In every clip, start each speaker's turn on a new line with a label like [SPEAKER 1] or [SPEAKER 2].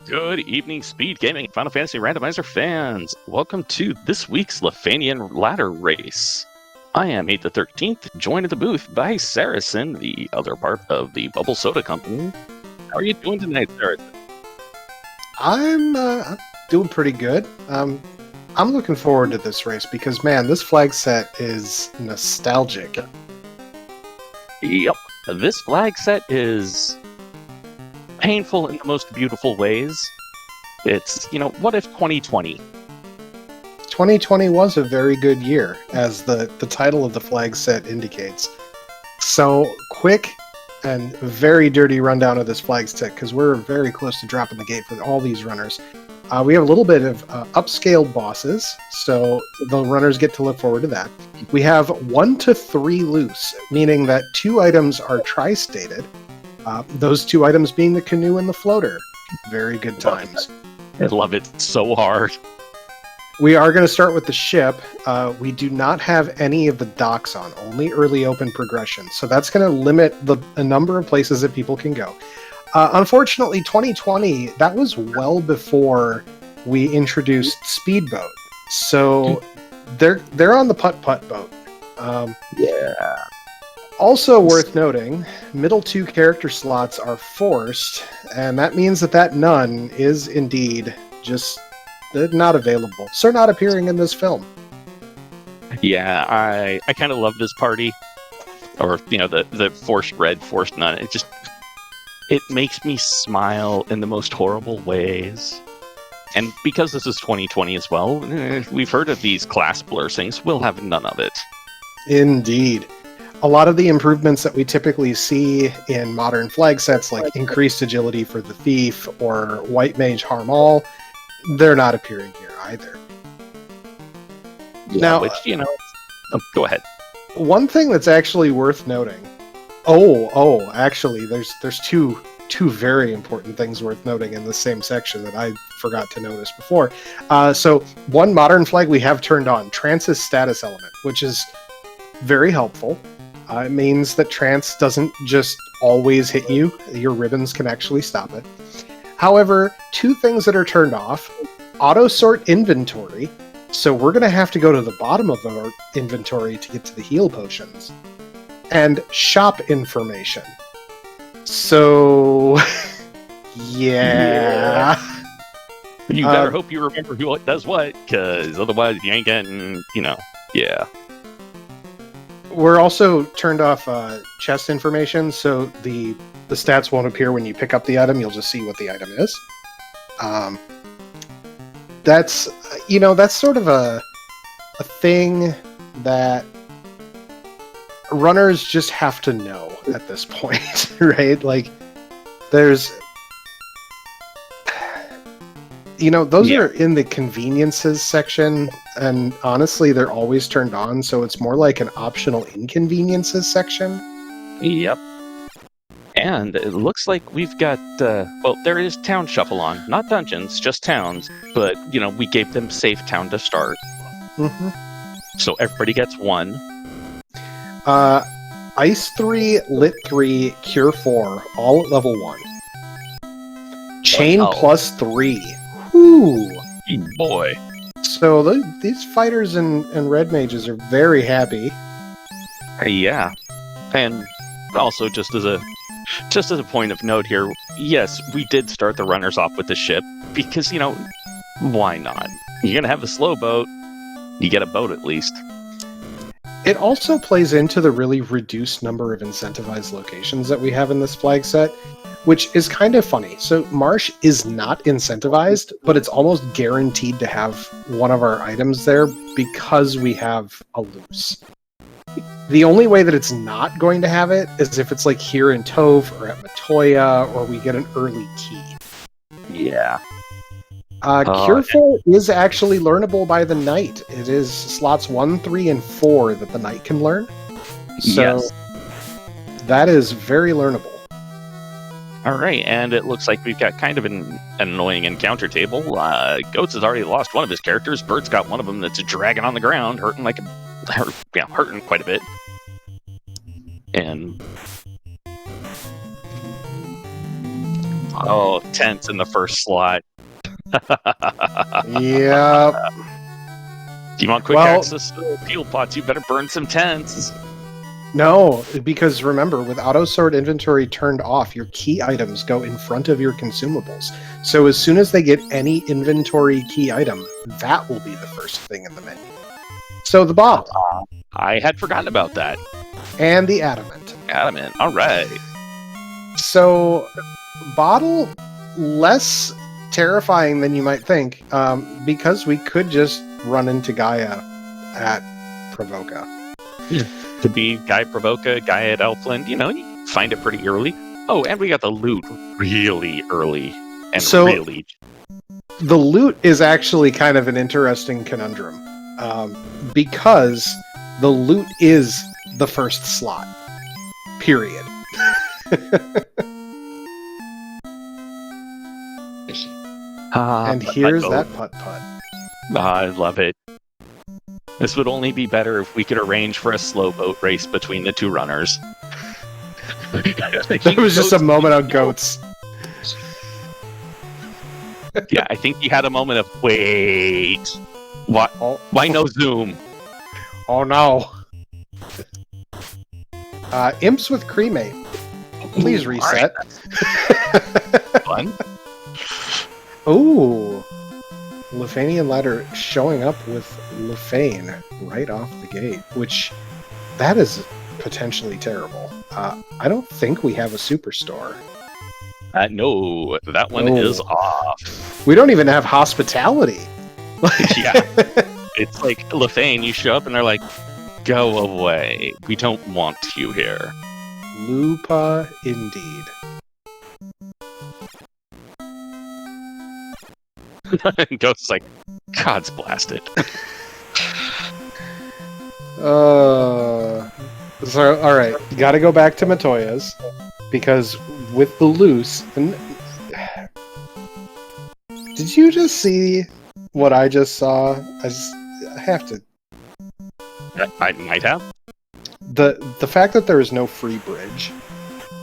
[SPEAKER 1] Good evening, Speed Gaming and Final Fantasy Randomizer fans. Welcome to this week's Lefeinian ladder race. I am 8 the 13th, joined in the booth by Saracen, the other part of the Bubble Soda Company. How are you doing tonight, Saracen?
[SPEAKER 2] I'm doing pretty good. I'm looking forward to this race because, man, this flag set is nostalgic.
[SPEAKER 1] Yep, this flag set is painful in the most beautiful ways. It's, what if 2020?
[SPEAKER 2] 2020 was a very good year, as the title of the flag set indicates. So, quick and very dirty rundown of this flag set, because we're very close to dropping the gate for all these runners. We have a little bit of upscaled bosses, so the runners get to look forward to that. We have 1 to 3 loose, meaning that 2 items are tri-stated. Those 2 items being the canoe and the floater. Very good times.
[SPEAKER 1] I love it so hard.
[SPEAKER 2] We are going to start with the ship. We do not have any of the docks on, only early open progression. So that's going to limit the number of places that people can go. Unfortunately, 2020, that was well before we introduced Speedboat. So they're on the putt-putt boat.
[SPEAKER 1] Yeah.
[SPEAKER 2] Also worth noting, middle 2 character slots are forced, and that means that none is indeed just not available. So not appearing in this film.
[SPEAKER 1] Yeah, I kind of love this party. Or, the forced red, forced none. It makes me smile in the most horrible ways. And because this is 2020 as well, we've heard of these class blurrings. We'll have none of it.
[SPEAKER 2] Indeed. A lot of the improvements that we typically see in modern flag sets, like increased agility for the thief or white mage harm all, they're not appearing here either.
[SPEAKER 1] Yeah,
[SPEAKER 2] now,
[SPEAKER 1] which, go ahead.
[SPEAKER 2] One thing that's actually worth noting. Actually, there's two very important things worth noting in the same section that I forgot to notice before. So one modern flag we have turned on, Trance's status element, which is very helpful. It means that trance doesn't just always hit you. Your ribbons can actually stop it. However, 2 things that are turned off. Auto sort inventory. So we're going to have to go to the bottom of our inventory to get to the heal potions. And shop information. So, yeah.
[SPEAKER 1] You better hope you remember who does what, because otherwise you ain't getting, yeah.
[SPEAKER 2] We're also turned off chest information, so the stats won't appear when you pick up the item. You'll just see what the item is. That's sort of a thing that runners just have to know at this point, right? Like, there's... those are in the conveniences section, and honestly, they're always turned on, so it's more like an optional inconveniences section.
[SPEAKER 1] Yep. And it looks like we've got, there is Town Shuffle on. Not dungeons, just towns, but, we gave them safe town to start.
[SPEAKER 2] Mm-hmm.
[SPEAKER 1] So everybody gets 1.
[SPEAKER 2] Ice 3, Lit 3, Cure 4, all at level 1. Chain plus 3. Ooh,
[SPEAKER 1] boy.
[SPEAKER 2] So these fighters and red mages are very happy.
[SPEAKER 1] Yeah. And also just as a point of note here, yes, we did start the runners off with the ship because, why not? You're going to have a slow boat. You get a boat at least.
[SPEAKER 2] It also plays into the really reduced number of incentivized locations that we have in this flag set, which is kind of funny. So Marsh is not incentivized, but it's almost guaranteed to have one of our items there because we have a loose. The only way that it's not going to have it is if it's like here in Tove or at Matoya, or we get an early key.
[SPEAKER 1] Yeah.
[SPEAKER 2] Cure 4 is actually learnable by the knight. It is slots 1, 3, and 4 that the knight can learn. So
[SPEAKER 1] yes.
[SPEAKER 2] That is very learnable.
[SPEAKER 1] All right, and it looks like we've got kind of an annoying encounter table. Goats has already lost one of his characters. Bird's got one of them that's dragging on the ground, hurting quite a bit. And Oh, tents in the first slot.
[SPEAKER 2] Yep.
[SPEAKER 1] Do you want quick access to the fuel pots? You better burn some tents.
[SPEAKER 2] No, because remember, with auto sort inventory turned off, your key items go in front of your consumables. So as soon as they get any inventory key item, that will be the first thing in the menu. So the bottle.
[SPEAKER 1] I had forgotten about that.
[SPEAKER 2] And the adamant.
[SPEAKER 1] Adamant, all right.
[SPEAKER 2] So, bottle, less terrifying than you might think, because we could just run into Gaia at Provoca.
[SPEAKER 1] Could be Guy Provoca, Guy at Elfland. You find it pretty early. Oh, and we got the loot really early. And
[SPEAKER 2] So-
[SPEAKER 1] really...
[SPEAKER 2] The loot is actually kind of an interesting conundrum, because the loot is the first slot. Period. And here's that putt-putt.
[SPEAKER 1] I love it. This would only be better if we could arrange for a slow boat race between the two runners.
[SPEAKER 2] That was just a moment on goats.
[SPEAKER 1] Yeah, I think he had a moment of, wait, what? Why no zoom?
[SPEAKER 2] Oh no. Imps with cremate. Please reset.
[SPEAKER 1] Fun.
[SPEAKER 2] Ooh. Lefeinian ladder showing up with Lefein right off the gate, which that is potentially terrible. I don't think we have a superstore.
[SPEAKER 1] No, that one is off.
[SPEAKER 2] We don't even have hospitality.
[SPEAKER 1] Yeah. It's like Lefein, you show up and they're like, go away. We don't want you here.
[SPEAKER 2] Lupa indeed.
[SPEAKER 1] And Ghost's like, God's blasted.
[SPEAKER 2] So, alright. Gotta go back to Matoya's. Because with the loose... Did you just see what I just saw? I have to...
[SPEAKER 1] I might have.
[SPEAKER 2] The fact that there is no free bridge.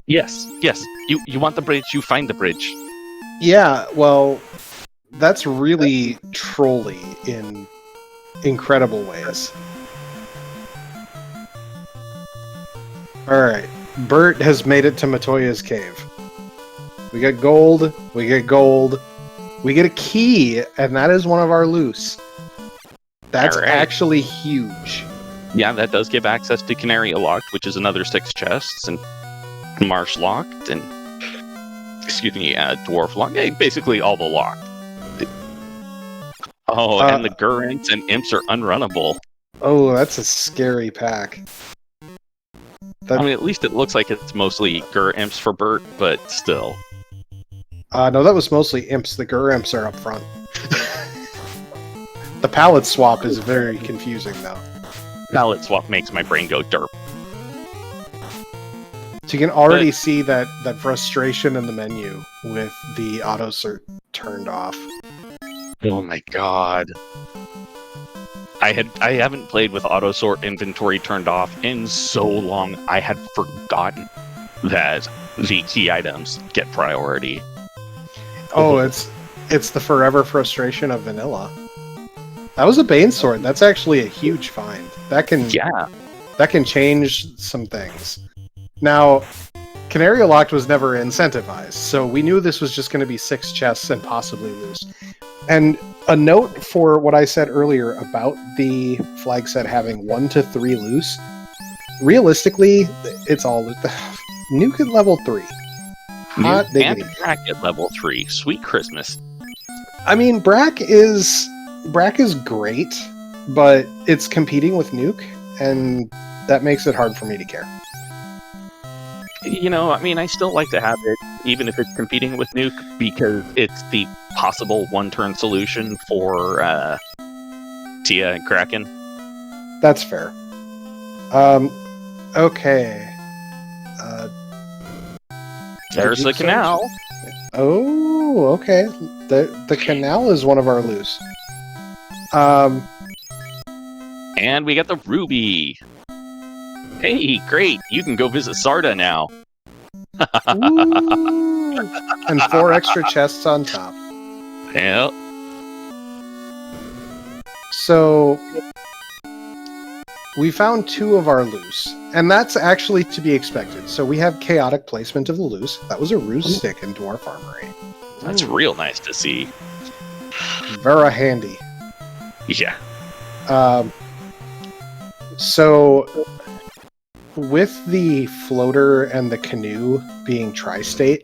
[SPEAKER 1] Yes. You want the bridge, you find the bridge.
[SPEAKER 2] Yeah, well, that's really trolly in incredible ways. Alright, Bert has made it to Matoya's cave. We get gold, we get a key, and that is one of our loose. That's actually huge.
[SPEAKER 1] Yeah, that does give access to Canary Locked, which is another 6 chests, and Marsh Locked, and Dwarf Locked. Yeah, basically all the locked. And the Gurrents and Imps are unrunnable.
[SPEAKER 2] Oh, that's a scary pack.
[SPEAKER 1] I mean, at least it looks like it's mostly Gur Imps for Bert, but still.
[SPEAKER 2] No, that was mostly Imps. The Gur Imps are up front. The palette swap is very confusing, though.
[SPEAKER 1] Palette swap makes my brain go derp.
[SPEAKER 2] So you can already see that frustration in the menu with the auto cert turned off.
[SPEAKER 1] Oh my god. I haven't played with auto sort inventory turned off in so long. I had forgotten that the key items get priority.
[SPEAKER 2] Oh, it's the forever frustration of vanilla. That was a Bane sword. That's actually a huge find. That can change some things. Now, Canary Locked was never incentivized, so we knew this was just going to be 6 chests and possibly loose. And a note for what I said earlier about the flag set having 1 to 3 loose. Realistically, it's all Nuke at level 3. Hot diggity.
[SPEAKER 1] And Brack at level 3. Sweet Christmas.
[SPEAKER 2] I mean, Brack is great, but it's competing with Nuke, and that makes it hard for me to care.
[SPEAKER 1] I mean, I still like to have it, even if it's competing with Nuke, because it's the possible one-turn solution for Tia and Kraken.
[SPEAKER 2] That's fair. Okay.
[SPEAKER 1] There's the canal.
[SPEAKER 2] Oh, okay. The canal is one of our loose.
[SPEAKER 1] And we got the ruby. Hey, great! You can go visit Sarda now.
[SPEAKER 2] Ooh. And 4 extra chests on top.
[SPEAKER 1] Yeah.
[SPEAKER 2] So we found 2 of our loose, and that's actually to be expected. So we have chaotic placement of the loose. That was a ruse stick in Dwarf Armory.
[SPEAKER 1] That's real nice to see.
[SPEAKER 2] Very handy.
[SPEAKER 1] Yeah.
[SPEAKER 2] So with the floater and the canoe being tri-state,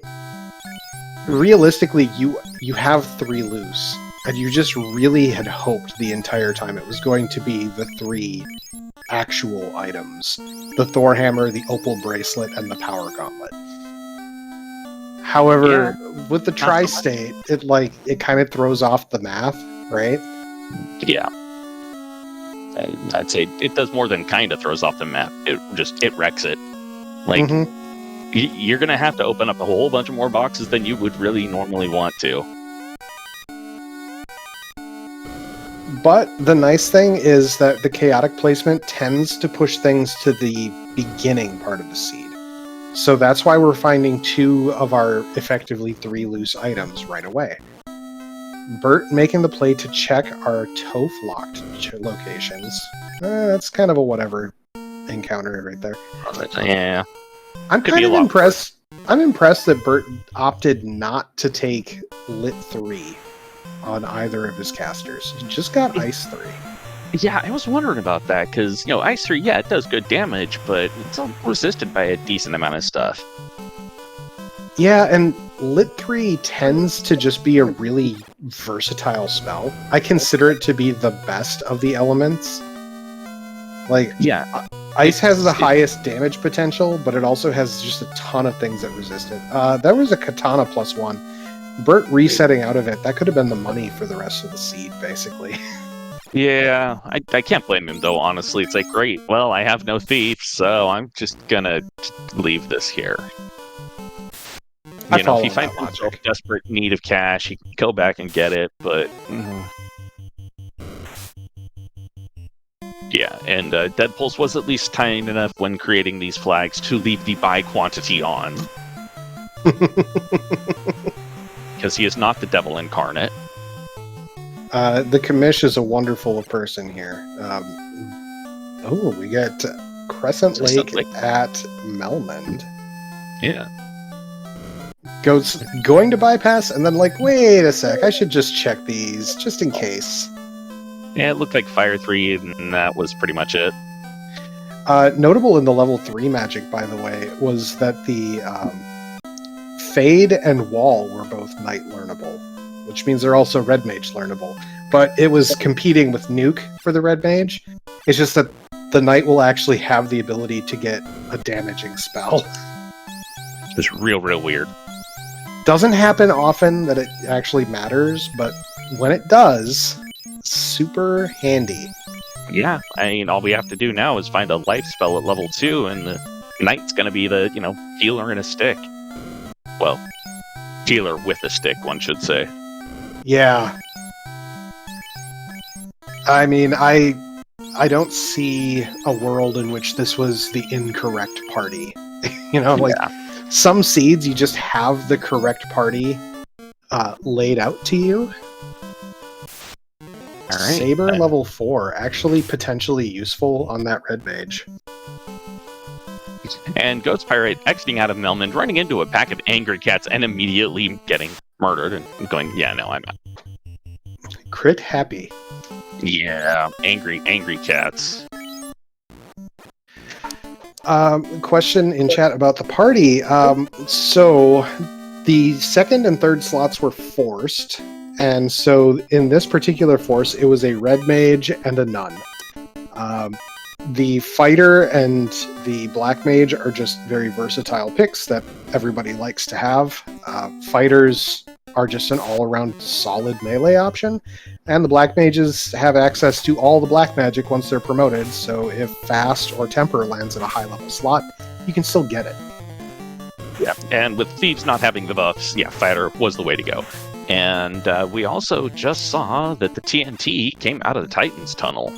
[SPEAKER 2] realistically you have 3 loose, and you just really had hoped the entire time it was going to be the 3 actual items: the Thor hammer, the opal bracelet, and the power gauntlet. However, with the tri-state, it kind of throws off the math, right?
[SPEAKER 1] Yeah. I'd say it does more than kind of throws off the map. It wrecks it. Like, you're going to have to open up a whole bunch of more boxes than you would really normally want to.
[SPEAKER 2] But the nice thing is that the chaotic placement tends to push things to the beginning part of the seed. So that's why we're finding 2 of our effectively 3 loose items right away. Bert making the play to check our Toph locked locations. That's kind of a whatever encounter right there.
[SPEAKER 1] Yeah.
[SPEAKER 2] I'm kind of impressed. I'm impressed that Bert opted not to take Lit 3 on either of his casters. He just got Ice 3.
[SPEAKER 1] Yeah, I was wondering about that, because, Ice 3, yeah, it does good damage, but it's all resisted by a decent amount of stuff.
[SPEAKER 2] Yeah, and Lit 3 tends to just be a really versatile spell. I consider it to be the best of the elements.
[SPEAKER 1] Yeah.
[SPEAKER 2] Ice has the highest damage potential, but it also has just a ton of things that resist it. There was a Katana +1. Bert resetting out of it, that could have been the money for the rest of the seed, basically.
[SPEAKER 1] Yeah, I can't blame him, though, honestly. It's like, great, well, I have no thief, so I'm just gonna leave this here. If he finds himself in desperate need of cash, he can go back and get it, but... Yeah, and Deadpulse was at least kind enough when creating these flags to leave the buy quantity on. Because he is not the devil incarnate.
[SPEAKER 2] The commish is a wonderful person here. We get Crescent Lake at Melmond.
[SPEAKER 1] Yeah.
[SPEAKER 2] Going to bypass, and then wait a sec, I should just check these, just in case.
[SPEAKER 1] Yeah, it looked like Fire 3, and that was pretty much it.
[SPEAKER 2] Notable in the level 3 magic, by the way, was that the Fade and Wall were both Knight learnable, which means they're also Red Mage learnable. But it was competing with Nuke for the Red Mage. It's just that the Knight will actually have the ability to get a damaging spell.
[SPEAKER 1] It's real weird.
[SPEAKER 2] Doesn't happen often that it actually matters, but when it does, super handy.
[SPEAKER 1] Yeah, I mean, all we have to do now is find a life spell at level 2, and the Knight's gonna be the, healer in a stick. Well, healer with a stick, one should say.
[SPEAKER 2] Yeah. I mean, I don't see a world in which this was the incorrect party. Some seeds, you just have the correct party laid out to you. All right. Saber level 4, actually potentially useful on that Red Mage.
[SPEAKER 1] And Ghost Pirate exiting out of Melmond, running into a pack of angry cats, and immediately getting murdered, and going, yeah, no, I'm not.
[SPEAKER 2] Crit happy.
[SPEAKER 1] Yeah, angry cats.
[SPEAKER 2] Question in chat about the party. So the second and third slots were forced, and so in this particular force, it was a Red Mage and a Nun. The Fighter and the Black Mage are just very versatile picks that everybody likes to have. Fighters are just an all-around solid melee option, and the Black Mages have access to all the Black Magic once they're promoted, so if Fast or Temper lands at a high-level slot, you can still get it.
[SPEAKER 1] Yeah, and with Thieves not having the buffs, yeah, Fighter was the way to go. And we also just saw that the TNT came out of the Titan's tunnel.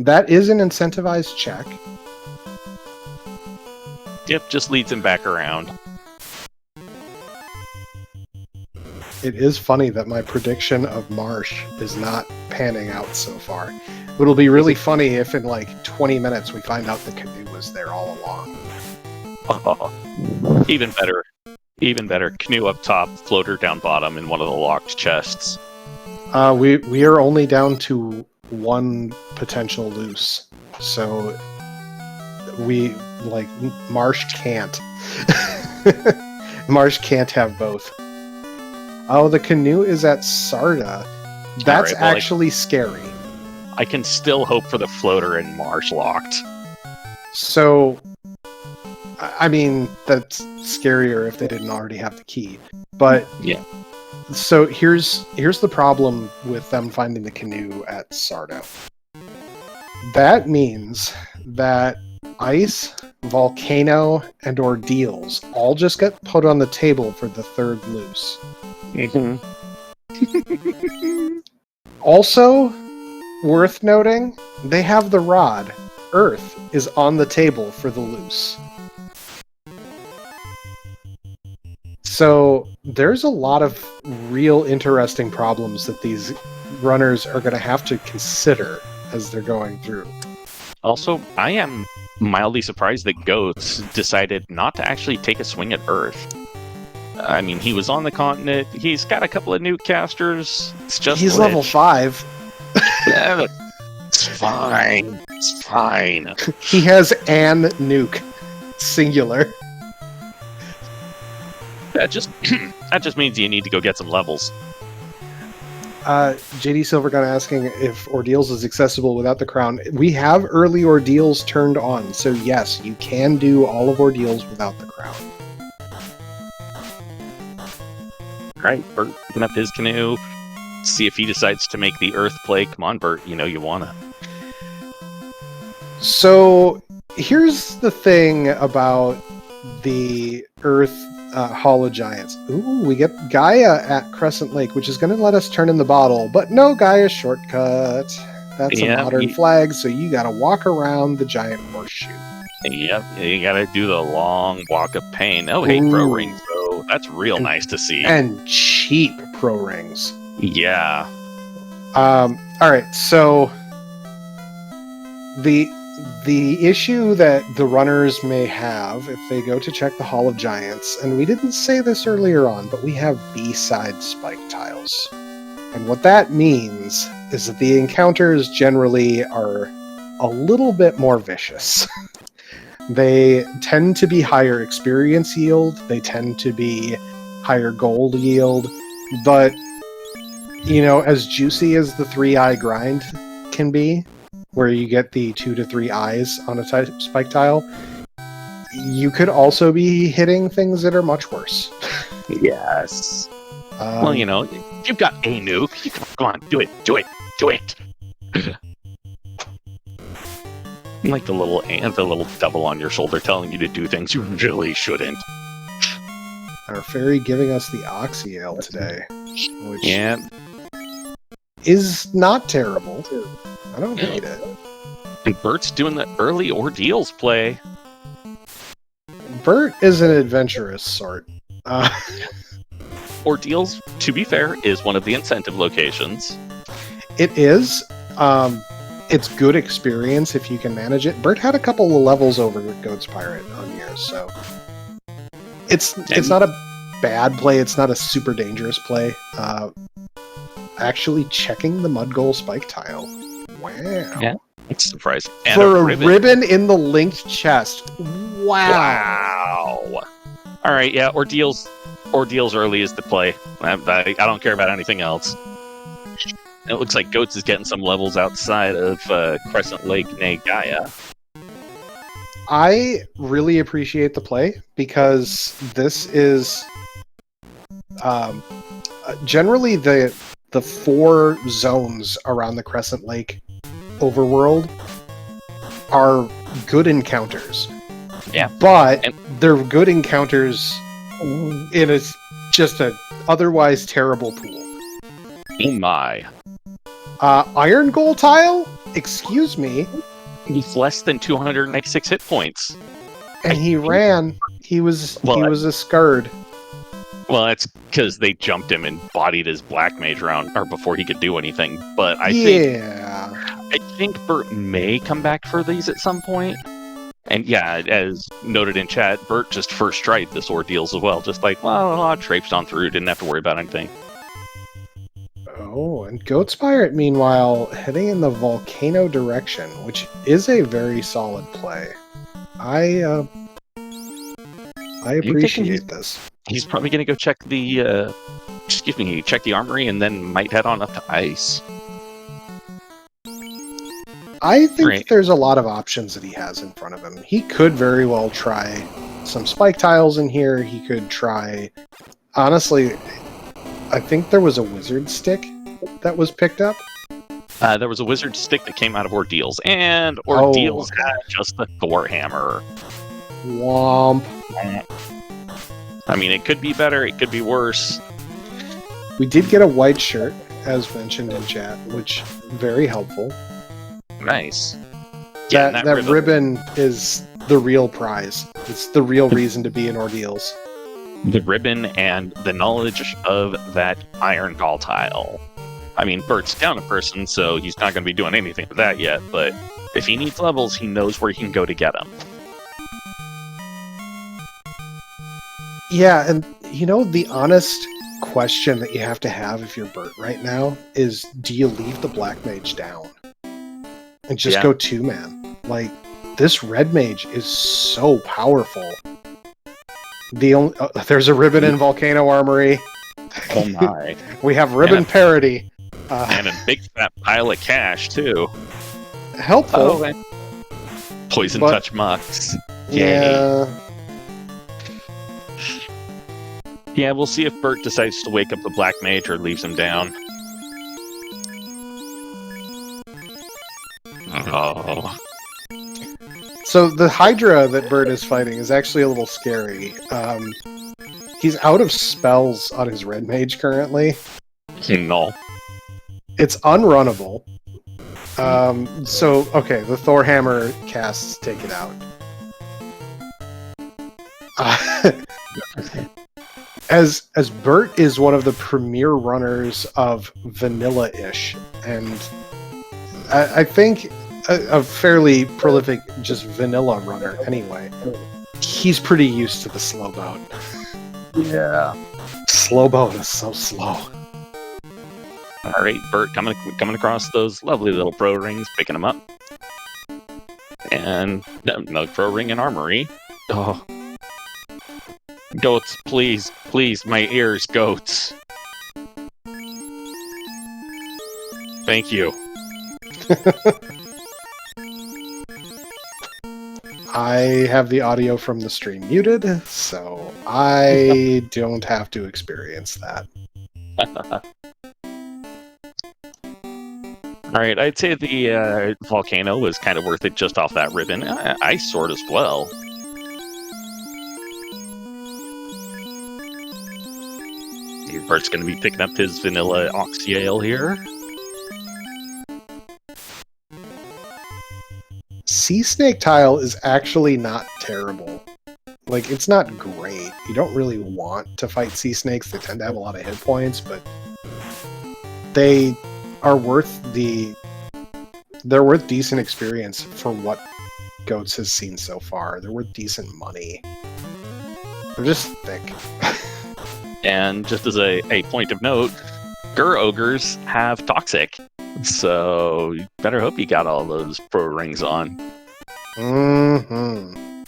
[SPEAKER 2] That is an incentivized check.
[SPEAKER 1] Yep, just leads him back around.
[SPEAKER 2] It is funny that my prediction of Marsh is not panning out so far. It'll be really funny if in like 20 minutes we find out the canoe was there all along.
[SPEAKER 1] Oh, even better. Even better. Canoe up top, floater down bottom in one of the locked chests.
[SPEAKER 2] We are only down to one potential loose. So Marsh can't. Marsh can't have both. Oh, the canoe is at Sarda. That's
[SPEAKER 1] All right,
[SPEAKER 2] actually scary.
[SPEAKER 1] I can still hope for the floater and Marsh locked.
[SPEAKER 2] So, I mean, that's scarier if they didn't already have the key. But
[SPEAKER 1] yeah.
[SPEAKER 2] So here's the problem with them finding the canoe at Sardo. That means that ice, volcano, and ordeals all just get put on the table for the third loose.
[SPEAKER 1] Mm-hmm.
[SPEAKER 2] Also, worth noting, they have the rod. Earth is on the table for the loose. So there's a lot of real interesting problems that these runners are going to have to consider as they're going through.
[SPEAKER 1] Also, I am mildly surprised that Goats decided not to actually take a swing at Earth. I mean, he was on the continent. He's got a couple of nuke casters. It's just
[SPEAKER 2] he's level 5.
[SPEAKER 1] Yeah, it's fine. It's fine.
[SPEAKER 2] He has an nuke, singular.
[SPEAKER 1] That just means you need to go get some levels.
[SPEAKER 2] JD Silvergun asking if Ordeals is accessible without the crown. We have early Ordeals turned on, so yes, you can do all of Ordeals without the crown.
[SPEAKER 1] Right, Bert picking up his canoe. See if he decides to make the Earth play. Come on, Bert, you know you wanna.
[SPEAKER 2] So here's the thing about the Earth Hall of Giants. Ooh, we get Gaia at Crescent Lake, which is going to let us turn in the bottle, but no Gaia shortcut. That's a modern flag, so you got to walk around the giant horseshoe.
[SPEAKER 1] Yep, you got to do the long walk of pain. Oh, hey, pro rings, though. That's real nice to see.
[SPEAKER 2] And cheap pro rings.
[SPEAKER 1] Yeah.
[SPEAKER 2] All right, so the issue that the runners may have if they go to check the Hall of Giants, and we didn't say this earlier on, but we have B-side spike tiles. And what that means is that the encounters generally are a little bit more vicious. They tend to be higher experience yield, they tend to be higher gold yield, but, you know, as juicy as the 3-eye grind can be, where you get the 2 to 3 eyes on a spike tile, you could also be hitting things that are much worse.
[SPEAKER 1] Yes. Well, you know, you've got a nuke. Go on, do it. Like the little devil on your shoulder telling you to do things you really shouldn't.
[SPEAKER 2] Our fairy giving us the Oxyale today, which is not terrible. I don't hate it.
[SPEAKER 1] And Bert's doing the early Ordeals play.
[SPEAKER 2] Bert is an adventurous sort.
[SPEAKER 1] Ordeals, to be fair, is one of the incentive locations.
[SPEAKER 2] It is. It's good experience if you can manage it. Bert had a couple of levels over with Goat's Pirate on here, so it's not a bad play. It's not a super dangerous play. Actually checking the mud goal spike tile. Wow.
[SPEAKER 1] Yeah, it's surprising. And
[SPEAKER 2] for a ribbon in the linked chest. Wow.
[SPEAKER 1] All right, yeah, Ordeals early is the play. I don't care about anything else. It looks like Goats is getting some levels outside of Crescent Lake, nay Gaia.
[SPEAKER 2] I really appreciate the play because this is generally the 4 zones around the Crescent Lake overworld are good encounters.
[SPEAKER 1] Yeah.
[SPEAKER 2] But they're good encounters in just a otherwise terrible pool.
[SPEAKER 1] Oh my.
[SPEAKER 2] Iron Goal tile? Excuse me.
[SPEAKER 1] He's less than 296 hit points.
[SPEAKER 2] And he ran. He was a scurd.
[SPEAKER 1] Well, that's because they jumped him and bodied his black mage around, or before he could do anything. But I think Bert may come back for these at some point. And yeah, as noted in chat, Bert just first tried this ordeals as well. Just like, well, traipsed on through, didn't have to worry about anything.
[SPEAKER 2] Oh, and Goat's Pirate, meanwhile, heading in the volcano direction, which is a very solid play. I appreciate this.
[SPEAKER 1] He's probably going to go check the, check the armory and then might head on up to ice.
[SPEAKER 2] I think there's a lot of options that he has in front of him. He could very well try some spike tiles in here. He could try... Honestly, I think there was a wizard stick that was picked up.
[SPEAKER 1] There was a wizard stick that came out of Ordeals, and Ordeals had just the Thor hammer.
[SPEAKER 2] Womp.
[SPEAKER 1] I mean, it could be better, it could be worse.
[SPEAKER 2] We did get a white shirt, as mentioned in chat, which very helpful.
[SPEAKER 1] Nice.
[SPEAKER 2] That ribbon is the real prize. It's the real reason to be in Ordeals.
[SPEAKER 1] The ribbon and the knowledge of that iron gall tile. I mean, Bert's down a person, so he's not going to be doing anything with that yet, but if he needs levels, he knows where he can go to get them.
[SPEAKER 2] Yeah, and you know, the honest question that you have to have if you're Bert right now is, do you leave the black mage down? And just go two-man. Like, this red mage is so powerful. There's a ribbon in Volcano Armory.
[SPEAKER 1] Oh my.
[SPEAKER 2] We have ribbon parity.
[SPEAKER 1] And a big fat pile of cash, too.
[SPEAKER 2] Helpful.
[SPEAKER 1] Poison touch mucks.
[SPEAKER 2] Yeah.
[SPEAKER 1] Yeah, we'll see if Bert decides to wake up the black mage or leaves him down. Oh.
[SPEAKER 2] So the Hydra that Bert is fighting is actually a little scary. He's out of spells on his red mage currently.
[SPEAKER 1] No.
[SPEAKER 2] It's unrunnable. Okay, the Thor hammer casts take it out. As Bert is one of the premier runners of vanilla-ish, and I think a fairly prolific just vanilla runner anyway, he's pretty used to the slow boat.
[SPEAKER 1] Yeah.
[SPEAKER 2] Slow boat is so slow.
[SPEAKER 1] Alright, Bert coming across those lovely little pro rings, picking them up. And another pro ring and armory. Oh. Goats, please, please, my ears, goats. Thank you.
[SPEAKER 2] I have the audio from the stream muted, so I don't have to experience that.
[SPEAKER 1] Alright, I'd say the volcano was kind of worth it just off that ribbon. Ice sword as well. Bert's going to be picking up his vanilla oxy ale here.
[SPEAKER 2] Sea Snake tile is actually not terrible. Like, it's not great. You don't really want to fight sea snakes. They tend to have a lot of hit points, but they are worth they're worth decent experience for what Goats has seen so far. They're worth decent money. They're just thick.
[SPEAKER 1] And just as a point of note, Gur Ogres have Toxic. So you better hope you got all those pro rings on.
[SPEAKER 2] Mm-hmm.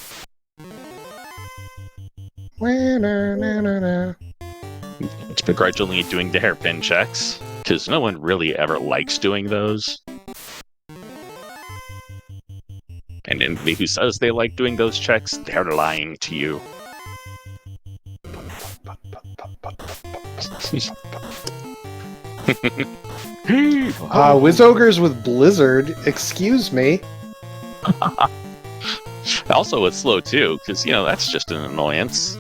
[SPEAKER 1] It's begrudgingly doing the hairpin checks, because no one really ever likes doing those. And anybody who says they like doing those checks, they're lying to you.
[SPEAKER 2] Wiz Ogres with Blizzard, excuse me.
[SPEAKER 1] Also, it's slow too, because, you know, that's just an annoyance.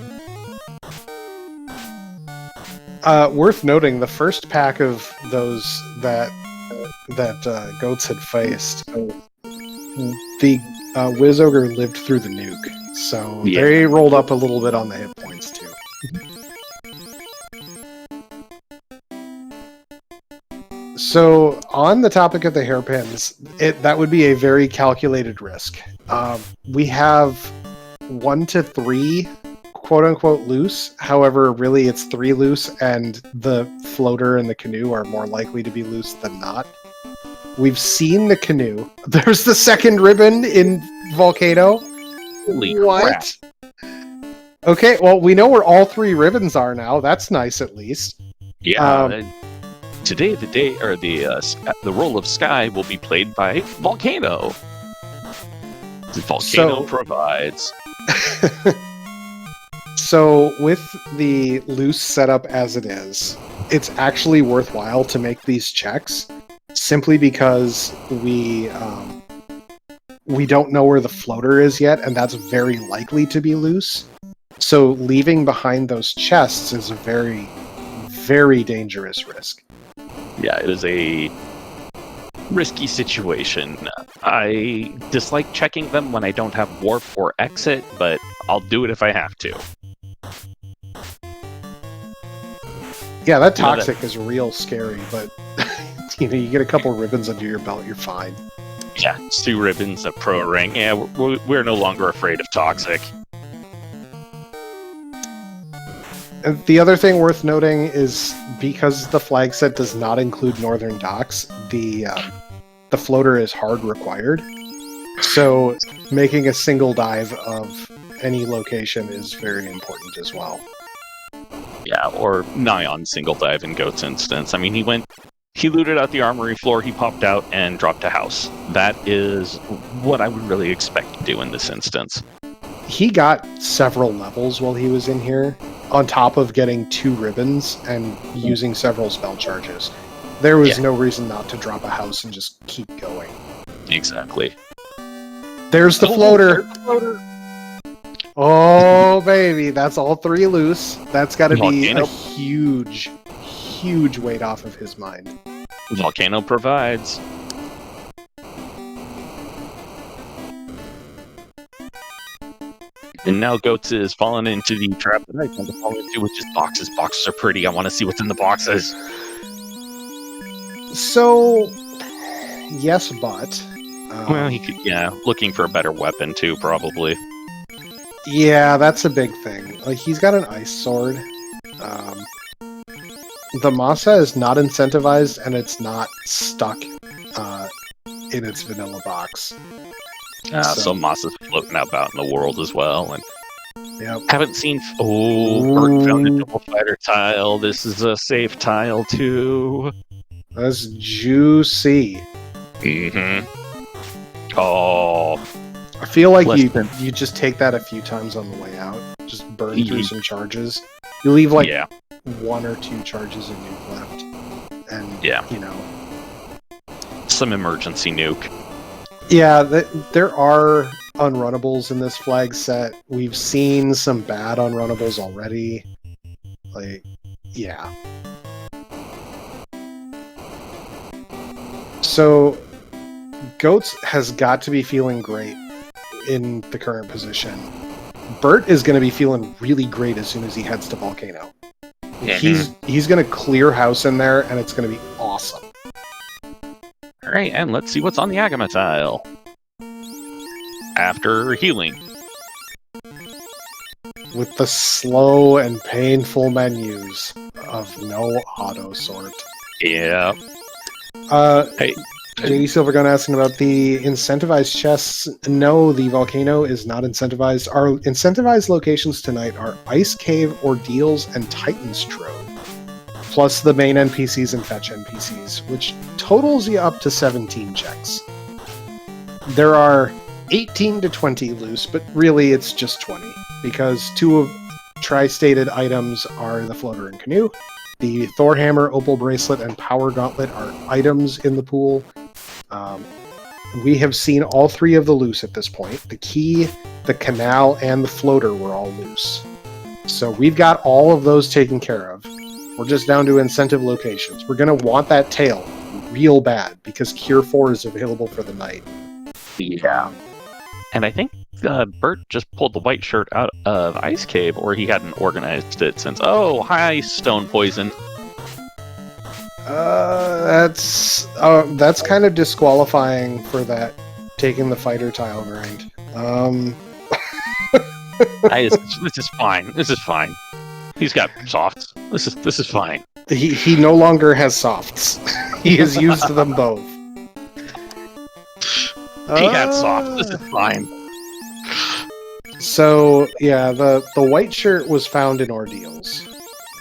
[SPEAKER 2] Worth noting, the first pack of those that Goats had faced, the Wiz Ogre lived through the nuke, so they rolled up a little bit on the hit points too. So, on the topic of the hairpins, that would be a very calculated risk. We have 1 to 3 quote unquote loose. However, really it's 3 loose, and the floater and the canoe are more likely to be loose than not. We've seen the canoe. There's the second ribbon in Volcano.
[SPEAKER 1] Holy
[SPEAKER 2] What?
[SPEAKER 1] crap.
[SPEAKER 2] Okay, well, we know where all 3 ribbons are now. That's nice, at least.
[SPEAKER 1] Yeah. Today, the role of Sky will be played by Volcano. Volcano provides.
[SPEAKER 2] So, with the loose setup as it is, it's actually worthwhile to make these checks, simply because we don't know where the floater is yet, and that's very likely to be loose. So, leaving behind those chests is a very, very dangerous risk.
[SPEAKER 1] Yeah, it is a risky situation. I dislike checking them when I don't have warp or exit, but I'll do it if I have to.
[SPEAKER 2] Yeah, that toxic is real scary, but you get a couple ribbons under your belt, you're fine.
[SPEAKER 1] Yeah, it's 2 ribbons, a pro ring. Yeah, we're no longer afraid of toxic.
[SPEAKER 2] And the other thing worth noting is, because the flag set does not include Northern Docks, the floater is hard required. So making a single dive of any location is very important as well.
[SPEAKER 1] Yeah, or nigh on single dive in Goat's instance. I mean, he looted out the armory floor, he popped out and dropped a house. That is what I would really expect to do in this instance.
[SPEAKER 2] He got several levels while he was in here, on top of getting 2 ribbons and using several spell charges. There was no reason not to drop a house and just keep going.
[SPEAKER 1] Exactly.
[SPEAKER 2] There's the floater. Oh, baby, that's all 3 loose. That's got to be a huge, huge weight off of his mind.
[SPEAKER 1] Volcano provides. And now Goats is fallen into the trap that I tend to fall into, which is boxes. Boxes are pretty. I want to see what's in the boxes.
[SPEAKER 2] So, yes, but...
[SPEAKER 1] well, he could, looking for a better weapon too, probably.
[SPEAKER 2] Yeah, that's a big thing. Like, he's got an ice sword. The Masa is not incentivized, and it's not stuck in its vanilla box.
[SPEAKER 1] So Moss is floating about in the world as well, and
[SPEAKER 2] yep.
[SPEAKER 1] Haven't seen. Bert found a double fighter tile. This is a safe tile too.
[SPEAKER 2] That's juicy.
[SPEAKER 1] Oh,
[SPEAKER 2] I feel like you just take that a few times on the way out. Just burn through some charges. You leave like 1 or 2 charges of nuke left, and you know,
[SPEAKER 1] some emergency nuke.
[SPEAKER 2] Yeah, there are unrunnables in this flag set. We've seen some bad unrunnables already. Like, yeah. So, Goats has got to be feeling great in the current position. Bert is going to be feeling really great as soon as he heads to Volcano. He's going to clear house in there, and it's going to be awesome.
[SPEAKER 1] Alright, and let's see what's on the Agama tile. After healing.
[SPEAKER 2] With the slow and painful menus of no auto sort.
[SPEAKER 1] Yeah.
[SPEAKER 2] Hey. JD Silvergun asking about the incentivized chests. No, the Volcano is not incentivized. Our incentivized locations tonight are Ice Cave, Ordeals, and Titan's Trove. Plus the main NPCs and fetch NPCs, which totals you up to 17 checks. There are 18 to 20 loose, but really it's just 20, because 2 of tri-stated items are the Floater and Canoe. The Thor Hammer, Opal Bracelet, and Power Gauntlet are items in the pool. We have seen all 3 of the loose at this point. The Key, the Canal, and the Floater were all loose. So we've got all of those taken care of. We're just down to incentive locations. We're going to want that tail real bad, because Cure 4 is available for the night.
[SPEAKER 1] Yeah. And I think Bert just pulled the white shirt out of Ice Cave, or he hadn't organized it since. Oh, hi, Stone Poison.
[SPEAKER 2] That's kind of disqualifying for that taking the fighter tile grind.
[SPEAKER 1] This is fine. This is fine. He's got softs. This is fine.
[SPEAKER 2] He no longer has softs. He has used them both.
[SPEAKER 1] He had softs. This is fine.
[SPEAKER 2] So yeah, the white shirt was found in ordeals.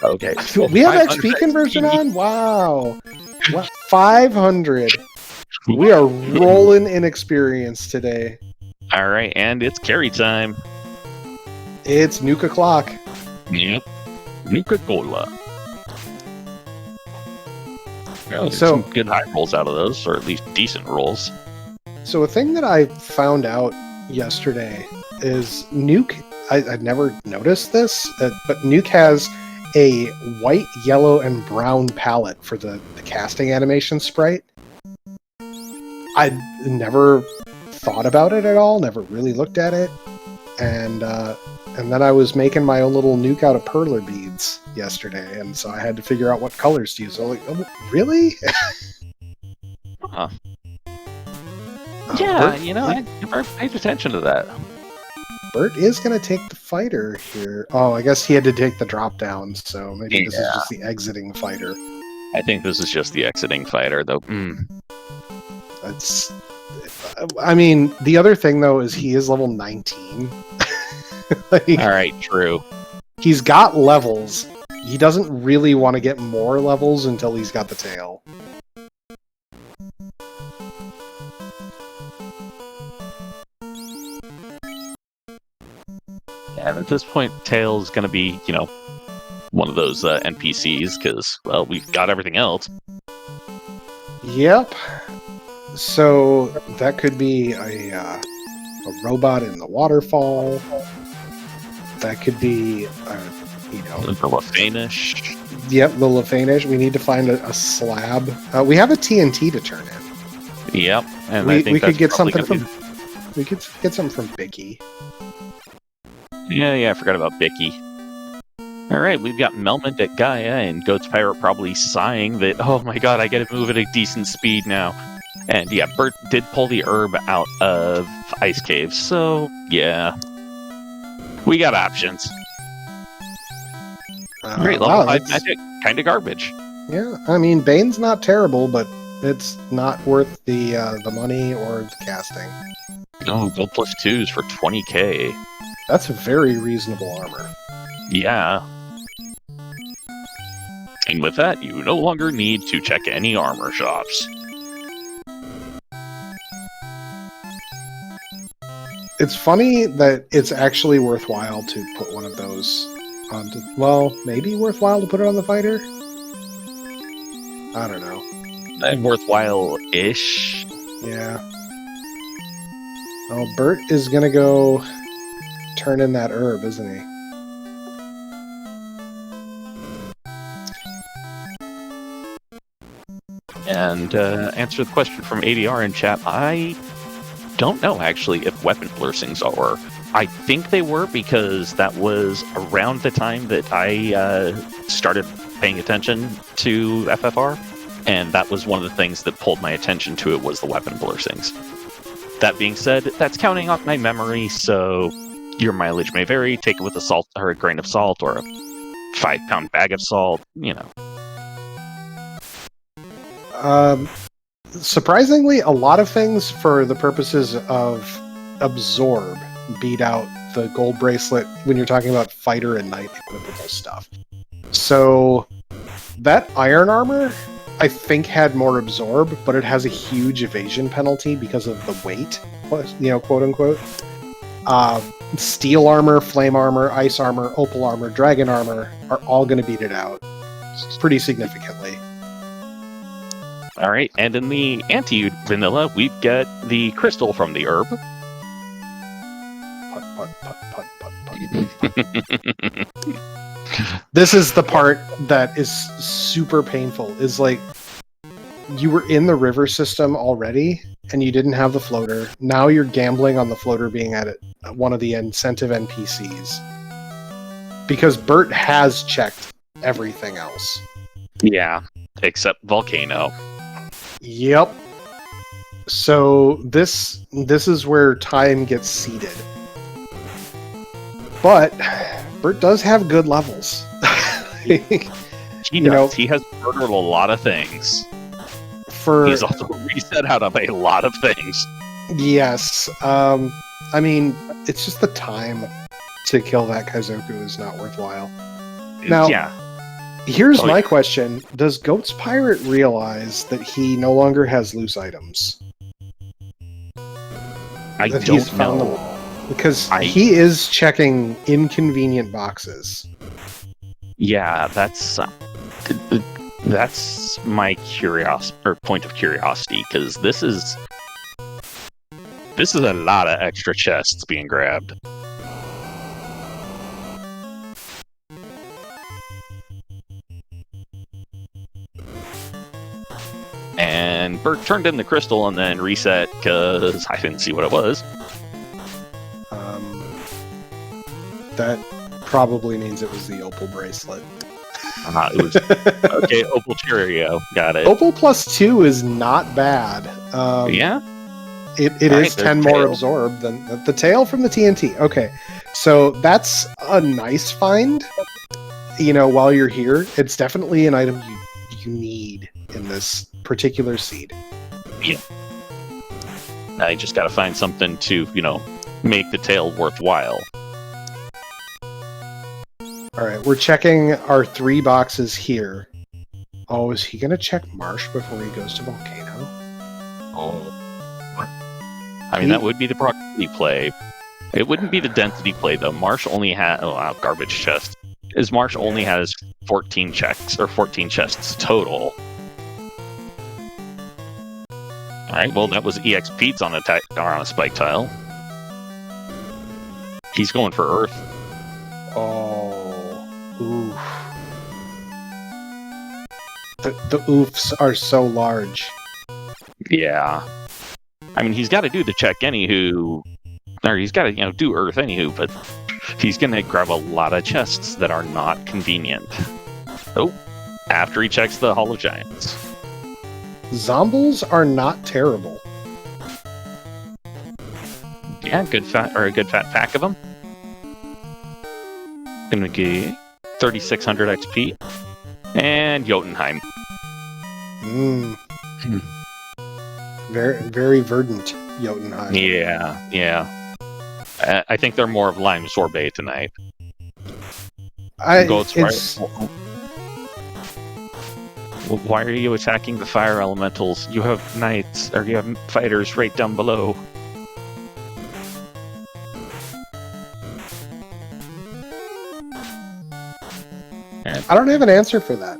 [SPEAKER 1] Okay.
[SPEAKER 2] We have XP conversion on? Wow. What? 500. We are rolling in experience today.
[SPEAKER 1] All right, and it's carry time.
[SPEAKER 2] It's Nuka Clock.
[SPEAKER 1] Yep. Nuka-Cola. Well,
[SPEAKER 2] So-
[SPEAKER 1] some good high rolls out of those, or at least decent rolls.
[SPEAKER 2] So a thing that I found out yesterday is Nuke. I'd never noticed this, but Nuke has a white, yellow, and brown palette for the casting animation sprite. I'd never thought about it at all, never really looked at it, and then I was making my own little Nuke out of perler beads yesterday, and so I had to figure out what colors to use. I was like, oh, really?
[SPEAKER 1] Huh.
[SPEAKER 2] Bert,
[SPEAKER 1] I never paid attention to that.
[SPEAKER 2] Bert is going to take the fighter here. Oh, I guess he had to take the drop down, so maybe this is just the exiting fighter.
[SPEAKER 1] I think this is just the exiting fighter, though.
[SPEAKER 2] It's. I mean, the other thing though is he is level 19. Like,
[SPEAKER 1] All right, true.
[SPEAKER 2] he's got levels. He doesn't really want to get more levels until he's got the tail.
[SPEAKER 1] And at this point, Tail's going to be, one of those NPCs, because, well, we've got everything else.
[SPEAKER 2] Yep. So that could be a robot in the waterfall. That could be,
[SPEAKER 1] The Lefeinish.
[SPEAKER 2] Yep, the Lefeinish. We need to find a slab. We have a TNT to turn in.
[SPEAKER 1] Yep. And
[SPEAKER 2] We
[SPEAKER 1] I think
[SPEAKER 2] could
[SPEAKER 1] that's
[SPEAKER 2] get
[SPEAKER 1] probably
[SPEAKER 2] something
[SPEAKER 1] gonna
[SPEAKER 2] from. We could get something from Bicky.
[SPEAKER 1] Yeah, I forgot about Bicky. All right, we've got Melmond at Gaia, and Goat's Pirate probably sighing that, oh my god, I gotta move at a decent speed now. And yeah, Bert did pull the herb out of Ice Cave, so yeah. We got options. Great, level 5 magic, kinda garbage.
[SPEAKER 2] Yeah, I mean, Bane's not terrible, but it's not worth the money or the casting.
[SPEAKER 1] Oh, Gold plus 2s for 20k.
[SPEAKER 2] That's a very reasonable armor.
[SPEAKER 1] Yeah. And with that, you no longer need to check any armor shops.
[SPEAKER 2] It's funny that it's actually worthwhile to put one of those onto... Well, maybe worthwhile to put it on the fighter? I don't know.
[SPEAKER 1] Worthwhile-ish.
[SPEAKER 2] Yeah. Oh, Bert is gonna go turn in that herb, isn't he?
[SPEAKER 1] And answer the question from ADR in chat. I don't know, actually, if weapon blessings are. I think they were, because that was around the time that I started paying attention to FFR, and that was one of the things that pulled my attention to it, was the weapon blessings. That being said, that's counting off my memory, so your mileage may vary. Take it with a salt or a grain of salt, or a 5-pound bag of salt,
[SPEAKER 2] Surprisingly, a lot of things for the purposes of absorb beat out the gold bracelet when you're talking about fighter and knight equipable stuff. So that iron armor, I think, had more absorb, but it has a huge evasion penalty because of the weight, quote unquote. Steel armor, flame armor, ice armor, opal armor, dragon armor are all going to beat it out pretty significantly.
[SPEAKER 1] All right, and in the anti-vanilla, we've got the crystal from the herb.
[SPEAKER 2] This is the part that is super painful. Is like, you were in the river system already, and you didn't have the floater. Now you're gambling on the floater being at one of the incentive NPCs. Because Bert has checked everything else.
[SPEAKER 1] Yeah, except Volcano.
[SPEAKER 2] Yep. So this is where time gets seeded. But Bert does have good levels.
[SPEAKER 1] He does. He has murdered a lot of things. He's also reset out of a lot of things.
[SPEAKER 2] Yes. I mean, it's just the time to kill that Kaizoku is not worthwhile. Now, here's my question. Does Goat's Pirate realize that he no longer has loose items?
[SPEAKER 1] I don't know.
[SPEAKER 2] Because he is checking inconvenient boxes.
[SPEAKER 1] Yeah, that's my point of curiosity, because this is a lot of extra chests being grabbed. And Bert turned in the crystal and then reset because I didn't see what it was.
[SPEAKER 2] That probably means it was the Opal bracelet.
[SPEAKER 1] It was okay. Opal Cheerio, got it.
[SPEAKER 2] Opal +2 is not bad.
[SPEAKER 1] Yeah,
[SPEAKER 2] it is 10 more absorbed than the tail from the TNT. Okay, so that's a nice find. While you're here, it's definitely an item you need in this particular seed.
[SPEAKER 1] Yeah. I just got to find something to make the tail worthwhile.
[SPEAKER 2] All right, we're checking our 3 boxes here. Oh, is he going to check Marsh before he goes to Volcano?
[SPEAKER 1] Oh. I mean, that would be the proximity play. It wouldn't be the density play, though. Marsh only has... Oh, wow, garbage chest. Marsh only has 14 checks, or 14 chests total. Alright, well, that was EX Pete's on a spike tile. He's going for Earth.
[SPEAKER 2] Oh. Oof. The oofs are so large.
[SPEAKER 1] Yeah. I mean, he's got to do the check anywho. Or he's got to, do Earth anywho, but he's going to grab a lot of chests that are not convenient. Oh, after he checks the Hall of Giants.
[SPEAKER 2] Zombles are not terrible.
[SPEAKER 1] Yeah, a good fat pack of them. Gonna get 3,600 XP. And Jotunheim.
[SPEAKER 2] Very, very verdant Jotunheim.
[SPEAKER 1] Yeah. I think they're more of lime sorbet tonight. Why are you attacking the fire elementals? You have knights, or you have fighters right down below.
[SPEAKER 2] I don't have an answer for that.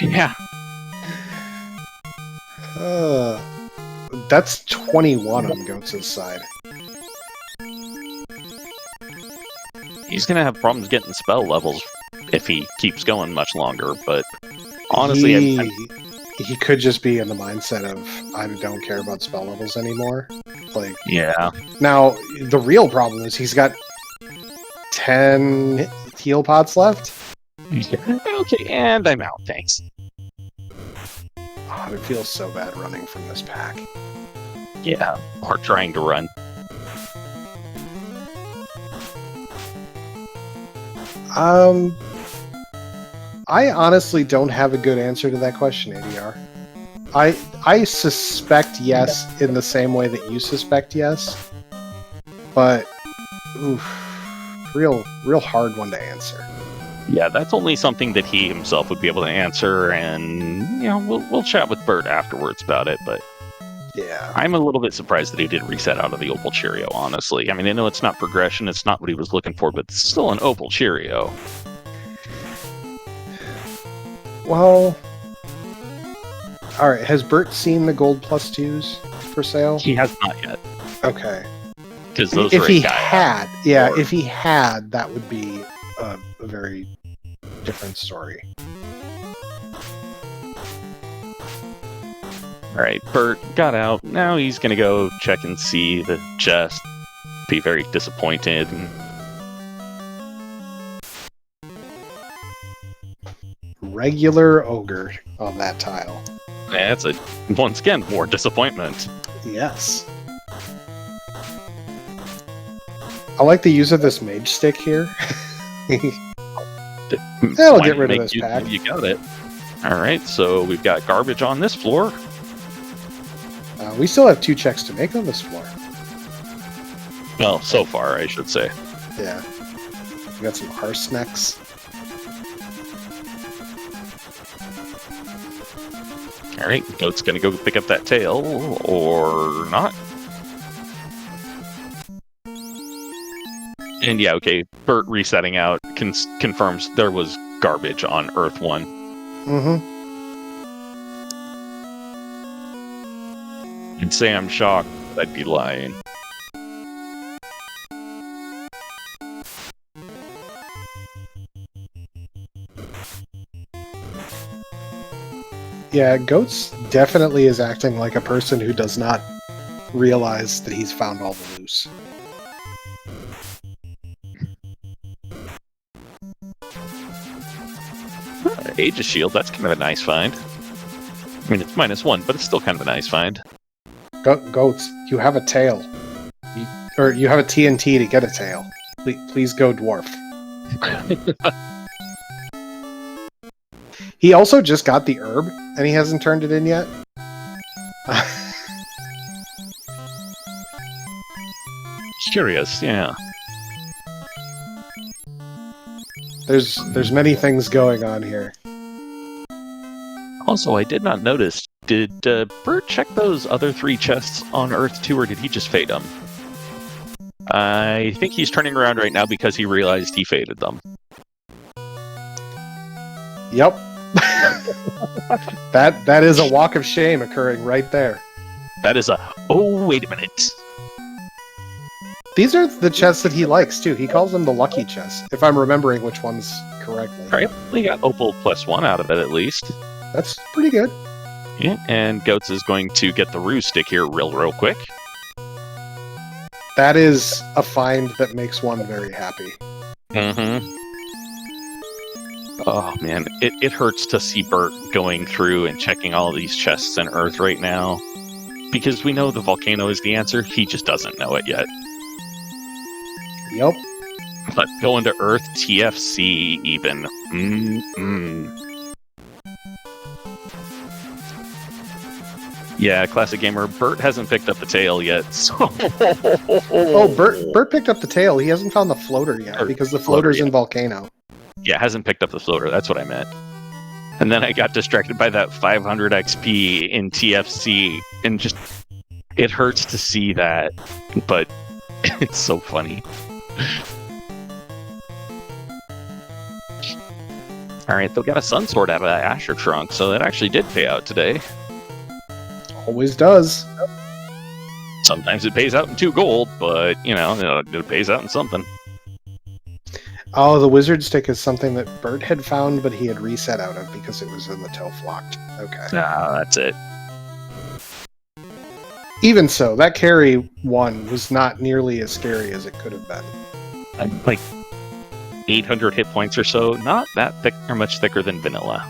[SPEAKER 1] Yeah.
[SPEAKER 2] That's 21 on Goats' side.
[SPEAKER 1] He's going to have problems getting spell levels if he keeps going much longer, but honestly...
[SPEAKER 2] He could just be in the mindset of, I don't care about spell levels anymore.
[SPEAKER 1] Yeah.
[SPEAKER 2] Now, the real problem is he's got 10 heal pots left.
[SPEAKER 1] Yeah. Okay, and I'm out, thanks.
[SPEAKER 2] Oh, it feels so bad running from this pack.
[SPEAKER 1] Yeah, or trying to run.
[SPEAKER 2] I honestly don't have a good answer to that question, ADR. I suspect yes in the same way that you suspect yes, but real hard one to answer.
[SPEAKER 1] Yeah, that's only something that he himself would be able to answer, and we'll chat with Bert afterwards about it. But
[SPEAKER 2] yeah,
[SPEAKER 1] I'm a little bit surprised that he did reset out of the Opal Cheerio. Honestly, I mean, I know it's not progression, it's not what he was looking for, but it's still an Opal Cheerio. Well,
[SPEAKER 2] all right. Has Bert seen the gold +2s for sale?
[SPEAKER 1] He has not yet.
[SPEAKER 2] Okay.
[SPEAKER 1] Because those
[SPEAKER 2] if he had, if he had, that would be a very different story.
[SPEAKER 1] All right, Bert got out. Now he's gonna go check and see the chest. Be very disappointed.
[SPEAKER 2] Regular ogre on that tile.
[SPEAKER 1] That's once again more disappointment.
[SPEAKER 2] Yes. I like the use of this mage stick here. I'll get rid of this pack.
[SPEAKER 1] You got it. All right, so we've got garbage on this floor.
[SPEAKER 2] We still have 2 checks to make on this floor.
[SPEAKER 1] Well, so far, I should say.
[SPEAKER 2] Yeah. We got some arseneks.
[SPEAKER 1] All right, Goat's gonna go pick up that tail, or not. And yeah, okay, Bert resetting out confirms there was garbage on Earth 1.
[SPEAKER 2] Mm-hmm.
[SPEAKER 1] I'd say I'm shocked, but I'd be lying.
[SPEAKER 2] Yeah, Goats definitely is acting like a person who does not realize that he's found all the loose.
[SPEAKER 1] Aegis Shield, that's kind of a nice find. I mean, it's -1, but it's still kind of a nice find.
[SPEAKER 2] Goats, you have a tail. You have a TNT to get a tail. Please go dwarf. He also just got the herb, and he hasn't turned it in yet.
[SPEAKER 1] Curious, yeah.
[SPEAKER 2] There's many things going on here.
[SPEAKER 1] Also, I did not notice, did Bert check those other 3 chests on Earth 2, or did he just fade them? I think he's turning around right now because he realized he faded them.
[SPEAKER 2] Yep. That is a walk of shame occurring right there.
[SPEAKER 1] That is oh, wait a minute.
[SPEAKER 2] These are the chests that he likes, too. He calls them the lucky chests, if I'm remembering which ones correctly.
[SPEAKER 1] All right, we got Opal +1 out of it, at least.
[SPEAKER 2] That's pretty good.
[SPEAKER 1] Yeah, and Goats is going to get the Rue stick here real quick.
[SPEAKER 2] That is a find that makes one very happy.
[SPEAKER 1] Mm-hmm. Oh, man. It hurts to see Bert going through and checking all these chests in Earth right now. Because we know the volcano is the answer, he just doesn't know it yet.
[SPEAKER 2] Yep.
[SPEAKER 1] But going to Earth TFC even. Yeah, classic gamer. Bert hasn't picked up the tail yet. So.
[SPEAKER 2] Oh, Bert picked up the tail. He hasn't found the floater yet because the floater's in volcano.
[SPEAKER 1] Yeah, hasn't picked up the floater. That's what I meant. And then I got distracted by that 500 XP in TFC, and just it hurts to see that, but it's so funny. All right, they got a sun sword out of that Asher trunk, so that actually did pay out today.
[SPEAKER 2] Always does.
[SPEAKER 1] Sometimes it pays out in 2 gold, but it pays out in something.
[SPEAKER 2] Oh, the wizard stick is something that Bert had found, but he had reset out of because it was in the Toph locked. Okay.
[SPEAKER 1] Ah, that's it.
[SPEAKER 2] Even so, that carry one was not nearly as scary as it could have been.
[SPEAKER 1] I'm like 800 hit points or so. Not that thick, or much thicker than vanilla.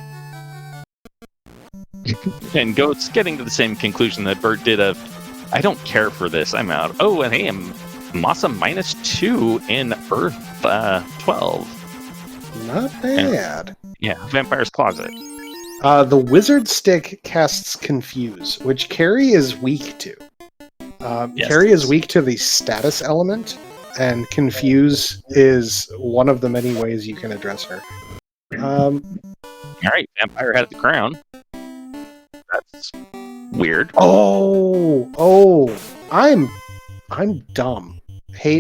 [SPEAKER 1] And Goat's getting to the same conclusion that Bert did of, I don't care for this, I'm out. Oh, and hey, I'm Masa -2 in Earth 12.
[SPEAKER 2] Not bad.
[SPEAKER 1] And, yeah, Vampire's Closet.
[SPEAKER 2] The wizard stick casts Confuse, which Carrie is weak to.
[SPEAKER 1] Yes.
[SPEAKER 2] Carrie is weak to the status element, and Confuse is one of the many ways you can address her.
[SPEAKER 1] All right, Vampire had the crown. That's weird.
[SPEAKER 2] I'm dumb.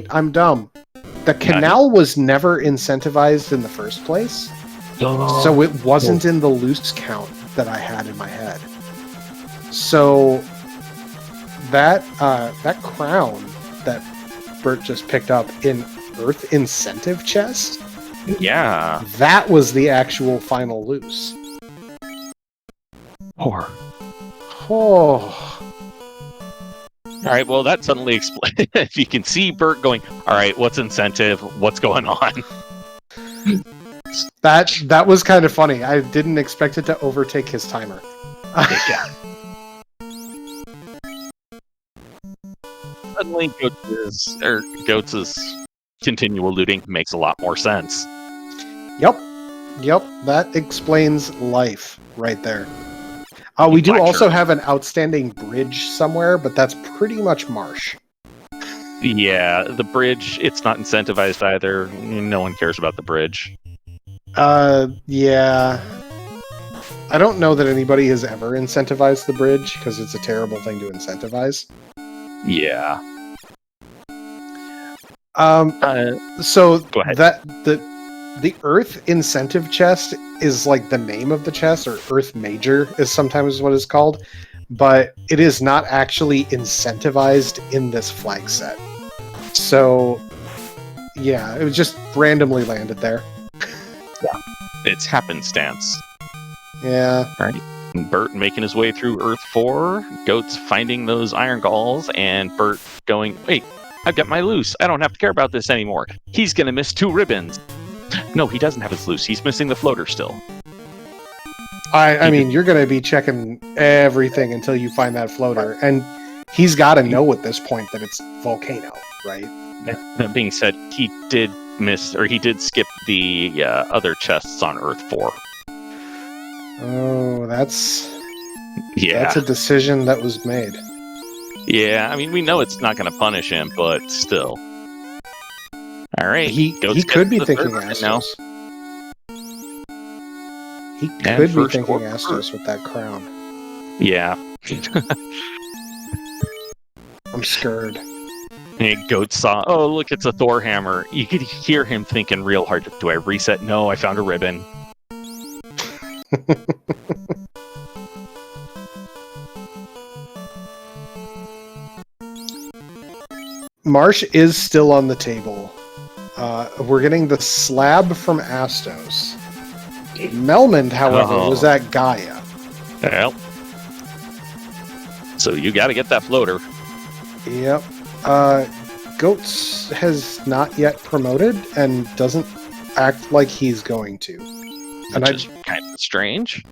[SPEAKER 2] I'm dumb. The canal was never incentivized in the first place, so it wasn't in the loose count that I had in my head. So that crown that Bert just picked up in Earth Incentive chest,
[SPEAKER 1] yeah,
[SPEAKER 2] that was the actual final loose.
[SPEAKER 1] Or.
[SPEAKER 2] Oh.
[SPEAKER 1] All right, well, that suddenly explains. If you can see Bert going, all right, what's incentive? What's going on?
[SPEAKER 2] That was kind of funny. I didn't expect it to overtake his timer.
[SPEAKER 1] Yeah. Suddenly, Goats' continual looting makes a lot more sense.
[SPEAKER 2] Yep, that explains life right there. We do also have an outstanding bridge somewhere, but that's pretty much marsh.
[SPEAKER 1] Yeah, the bridge, it's not incentivized either. No one cares about the bridge.
[SPEAKER 2] Yeah. I don't know that anybody has ever incentivized the bridge, because it's a terrible thing to incentivize.
[SPEAKER 1] Yeah.
[SPEAKER 2] So
[SPEAKER 1] go ahead.
[SPEAKER 2] The Earth incentive chest is like the name of the chest, or Earth Major is sometimes what it's called, but it is not actually incentivized in this flag set. So, yeah, it was just randomly landed there.
[SPEAKER 1] Yeah, it's happenstance.
[SPEAKER 2] Yeah.
[SPEAKER 1] All right. Bert making his way through Earth 4, Goats finding those iron galls, and Bert going, wait, I've got my loose. I don't have to care about this anymore. He's going to miss 2 ribbons. No, he doesn't have his loose. He's missing the floater still.
[SPEAKER 2] I mean, you're going to be checking everything until you find that floater. And he's got to know at this point that it's Volcano, right?
[SPEAKER 1] That being said, he did skip the other chests on Earth 4.
[SPEAKER 2] Oh, that's a decision that was made.
[SPEAKER 1] Yeah, I mean, we know it's not going to punish him, but still. All right,
[SPEAKER 2] he could be thinking Astos. He could be thinking Astos with that crown.
[SPEAKER 1] Yeah.
[SPEAKER 2] I'm scared.
[SPEAKER 1] And Goat saw, oh, look, it's a Thor hammer. You could hear him thinking real hard, do I reset? No, I found a ribbon.
[SPEAKER 2] Marsh is still on the table. We're getting the slab from Astos. Melmond, however, was at Gaia.
[SPEAKER 1] Well, so you got to get that floater.
[SPEAKER 2] Yep. Goats has not yet promoted and doesn't act like he's going to.
[SPEAKER 1] Which is kind of strange.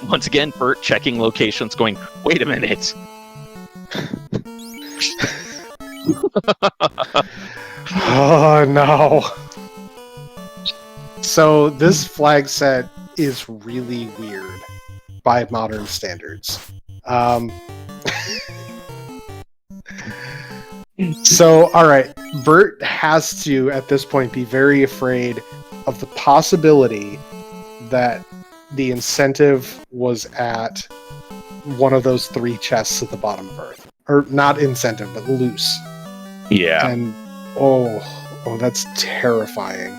[SPEAKER 1] Once again, Bert checking locations, going, wait a minute.
[SPEAKER 2] Oh, no. So this flag set is really weird by modern standards. So, all right, Bert has to, at this point, be very afraid of the possibility that the incentive was at one of those 3 chests at the bottom of Earth. Or not incentive, but loose.
[SPEAKER 1] Yeah.
[SPEAKER 2] And, oh, that's terrifying.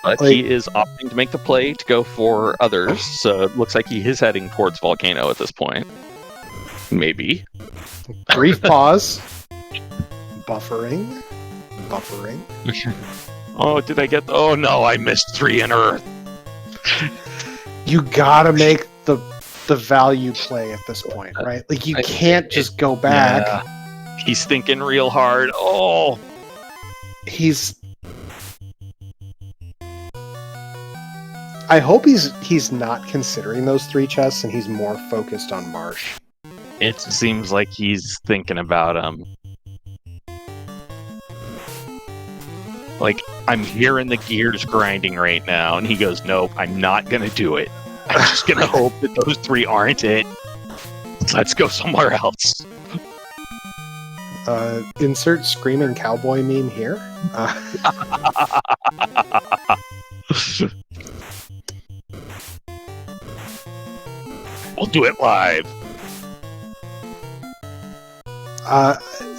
[SPEAKER 1] But he is opting to make the play to go for others, so it looks like he is heading towards Volcano at this point. Maybe.
[SPEAKER 2] Brief pause. Buffering.
[SPEAKER 1] Oh, did I get... Oh, no, I missed 3 in Earth.
[SPEAKER 2] You gotta make the value play at this point, right? Like, you can't just go back.
[SPEAKER 1] Yeah. He's thinking real hard. Oh!
[SPEAKER 2] I hope he's not considering those 3 chests and he's more focused on Marsh.
[SPEAKER 1] It seems like he's thinking about like, I'm hearing the gears grinding right now, and he goes, nope, I'm not gonna do it. I'm just gonna hope that those 3 aren't it. Let's go somewhere else.
[SPEAKER 2] Insert screaming cowboy meme here.
[SPEAKER 1] We'll do it live.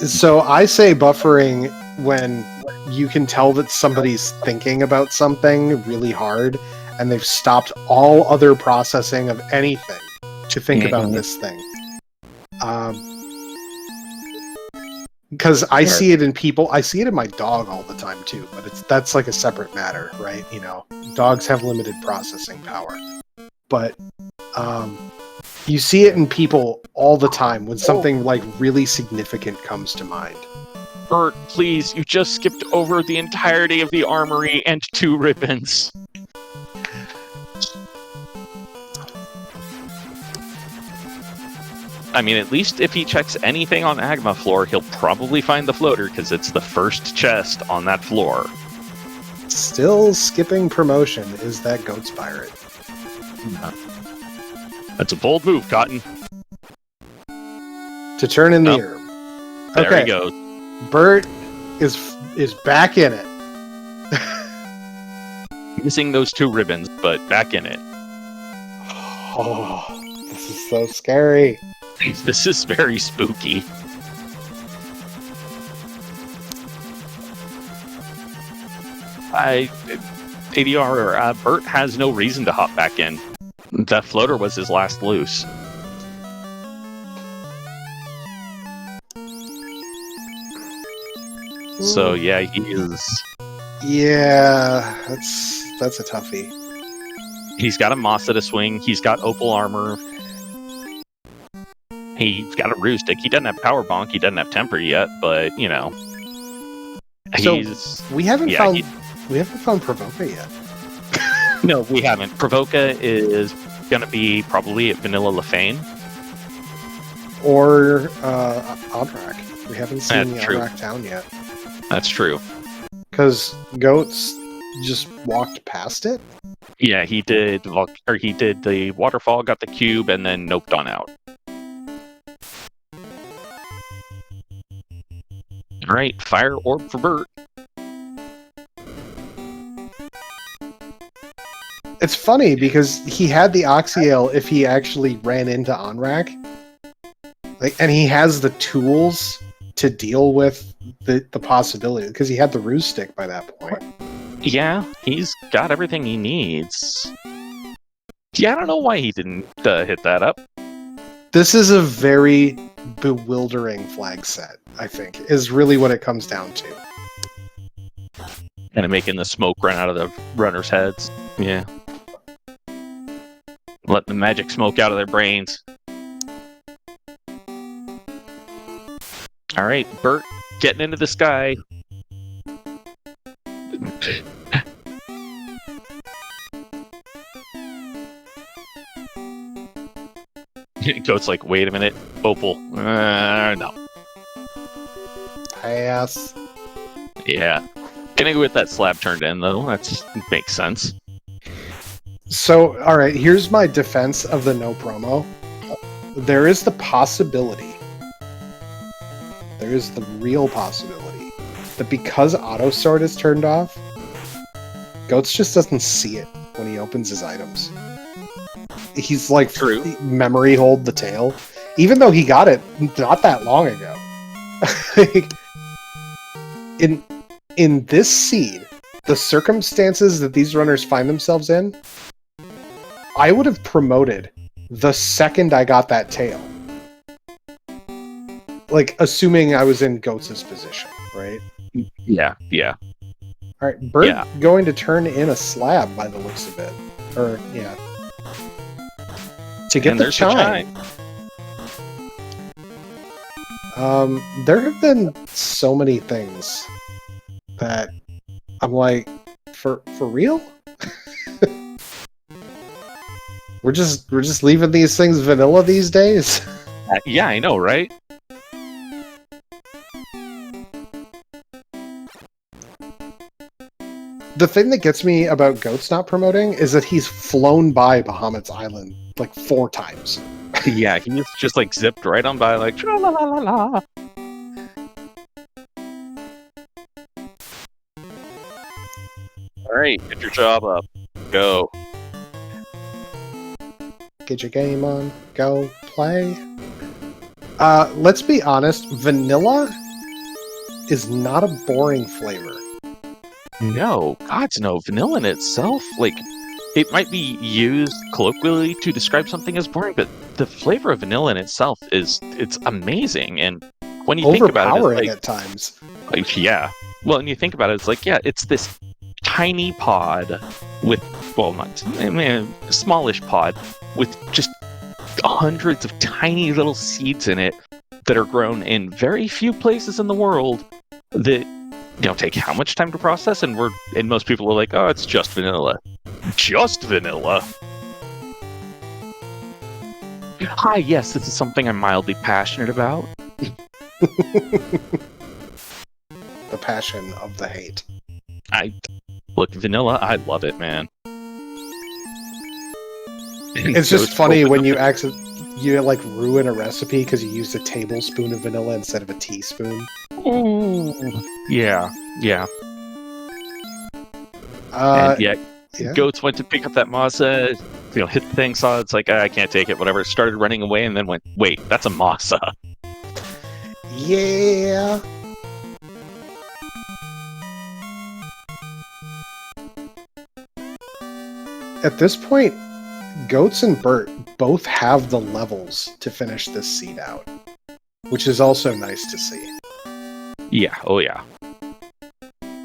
[SPEAKER 2] So I say buffering when you can tell that somebody's thinking about something really hard and they've stopped all other processing of anything to think about this thing. Because I see it in people, I see it in my dog all the time too, but that's like a separate matter, right? You know, dogs have limited processing power. But you see it in people all the time when something like really significant comes to mind.
[SPEAKER 1] Bert, please, you just skipped over the entirety of the armory and 2 ribbons. I mean, at least if he checks anything on Agma floor, he'll probably find the floater, because it's the first chest on that floor.
[SPEAKER 2] Still skipping promotion is that Goat's Pirate.
[SPEAKER 1] That's a bold move, Cotton.
[SPEAKER 2] To turn in the
[SPEAKER 1] Nope.
[SPEAKER 2] herb.
[SPEAKER 1] There
[SPEAKER 2] Okay.
[SPEAKER 1] he goes.
[SPEAKER 2] Bert is back in it.
[SPEAKER 1] Missing those 2 ribbons, but back in it.
[SPEAKER 2] Oh, this is so scary.
[SPEAKER 1] This is very spooky. ADR, Bert has no reason to hop back in. That floater was his last loose. So yeah, he is.
[SPEAKER 2] Yeah, that's a toughie.
[SPEAKER 1] He's got a moss at a swing. He's got opal armor. He's got a Roostick. He doesn't have Power Bonk. He doesn't have Temper yet, but you know,
[SPEAKER 2] So
[SPEAKER 1] he's.
[SPEAKER 2] we haven't
[SPEAKER 1] Yeah,
[SPEAKER 2] found Provoca yet.
[SPEAKER 1] No, we haven't. Provoca is going to be probably at Vanilla Lefeinian.
[SPEAKER 2] Or Odrak. We haven't seen the
[SPEAKER 1] That's true.
[SPEAKER 2] Odrak town yet.
[SPEAKER 1] That's true.
[SPEAKER 2] Because Goats just walked past it.
[SPEAKER 1] Yeah, he did. He did the waterfall, got the cube, and then noped on out. All right, fire orb for Bert.
[SPEAKER 2] It's funny because he had the Oxyale if he actually ran into Onrak. And he has the tools to deal with the possibility because he had the Ruse Stick by that point.
[SPEAKER 1] Yeah, he's got everything he needs. Yeah, I don't know why he didn't hit that up.
[SPEAKER 2] This is a very bewildering flag set, I think, is really what it comes down to.
[SPEAKER 1] Kind of making the smoke run out of the runners' heads. Yeah. Let the magic smoke out of their brains. All right, Bert, getting into the sky. Goat's like, wait a minute, Opal. No.
[SPEAKER 2] Pass.
[SPEAKER 1] Yeah. Gonna go with that slab turned in, though. That makes sense.
[SPEAKER 2] So, all right, here's my defense of the no promo. There is the possibility, there is the real possibility, that because Auto Sort is turned off, Goats just doesn't see it when he opens his items. He's like,
[SPEAKER 1] True.
[SPEAKER 2] Memory hold the tail, even though he got it not that long ago. in this seed, the circumstances that these runners find themselves in, I would have promoted the second I got that tail. Like, assuming I was in Goats' position, right?
[SPEAKER 1] Yeah.
[SPEAKER 2] Alright, Bert
[SPEAKER 1] Yeah.
[SPEAKER 2] going to turn in a slab by the looks of it. Or, yeah. To get
[SPEAKER 1] And
[SPEAKER 2] the
[SPEAKER 1] there's
[SPEAKER 2] chime. There have been so many things that I'm like, for real? We're just leaving these things vanilla these days?
[SPEAKER 1] Yeah, I know, right?
[SPEAKER 2] The thing that gets me about Goats not promoting is that he's flown by Bahamut's Island like 4 times.
[SPEAKER 1] Yeah, he's just like zipped right on by, like, la la la la. All right, get your job up. Go.
[SPEAKER 2] Get your game on, go play. Let's be honest, vanilla is not a boring flavor.
[SPEAKER 1] No, gods no. Vanilla in itself, like, it might be used colloquially to describe something as boring, but the flavor of vanilla in itself it's amazing. And when you think about it,
[SPEAKER 2] Overpowering
[SPEAKER 1] it's
[SPEAKER 2] at times.
[SPEAKER 1] like, yeah. Well, and you think about it, it's like, yeah, it's this tiny pod with, well, not, I mean, a smallish pod with just hundreds of tiny little seeds in it that are grown in very few places in the world that take how much time to process, and most people are like, oh, it's just vanilla. Just vanilla. Hi, yes, this is something I'm mildly passionate about.
[SPEAKER 2] The passion of the hate.
[SPEAKER 1] Look, vanilla, I love it, man.
[SPEAKER 2] It's just funny when you like ruin a recipe because you used a tablespoon of vanilla instead of a teaspoon.
[SPEAKER 1] Ooh. Yeah.
[SPEAKER 2] Yeah.
[SPEAKER 1] Goats went to pick up that masa, hit the thing, saw it's like, I can't take it, whatever. Started running away and then went, wait, that's a masa.
[SPEAKER 2] Yeah. At this point, Goats and Bert both have the levels to finish this seed out, which is also nice to see.
[SPEAKER 1] Yeah, oh yeah.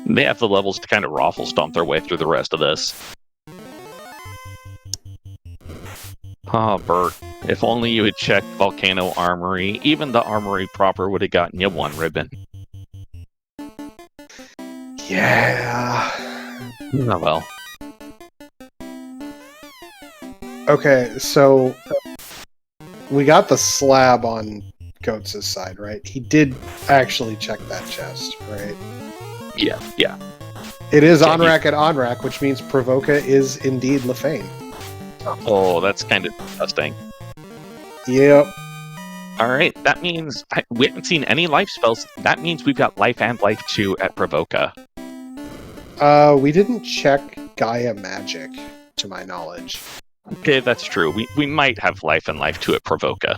[SPEAKER 1] They have the levels to kind of raffle stomp their way through the rest of this. Ah, Bert, if only you had checked Volcano Armory. Even the Armory proper would have gotten you one ribbon.
[SPEAKER 2] Yeah.
[SPEAKER 1] Oh well.
[SPEAKER 2] Okay, so we got the slab on Goats' side, right? He did actually check that chest, right?
[SPEAKER 1] Yeah.
[SPEAKER 2] It is on-rack and on-rack, which means Provoca is indeed Lefeinian.
[SPEAKER 1] Oh, that's kind of disgusting.
[SPEAKER 2] Yep.
[SPEAKER 1] Alright, that means we haven't seen any life spells. That means we've got life and life 2 at Provoca.
[SPEAKER 2] We didn't check Gaia Magic, to my knowledge.
[SPEAKER 1] Okay, that's true. We might have life and life 2 at Provoca.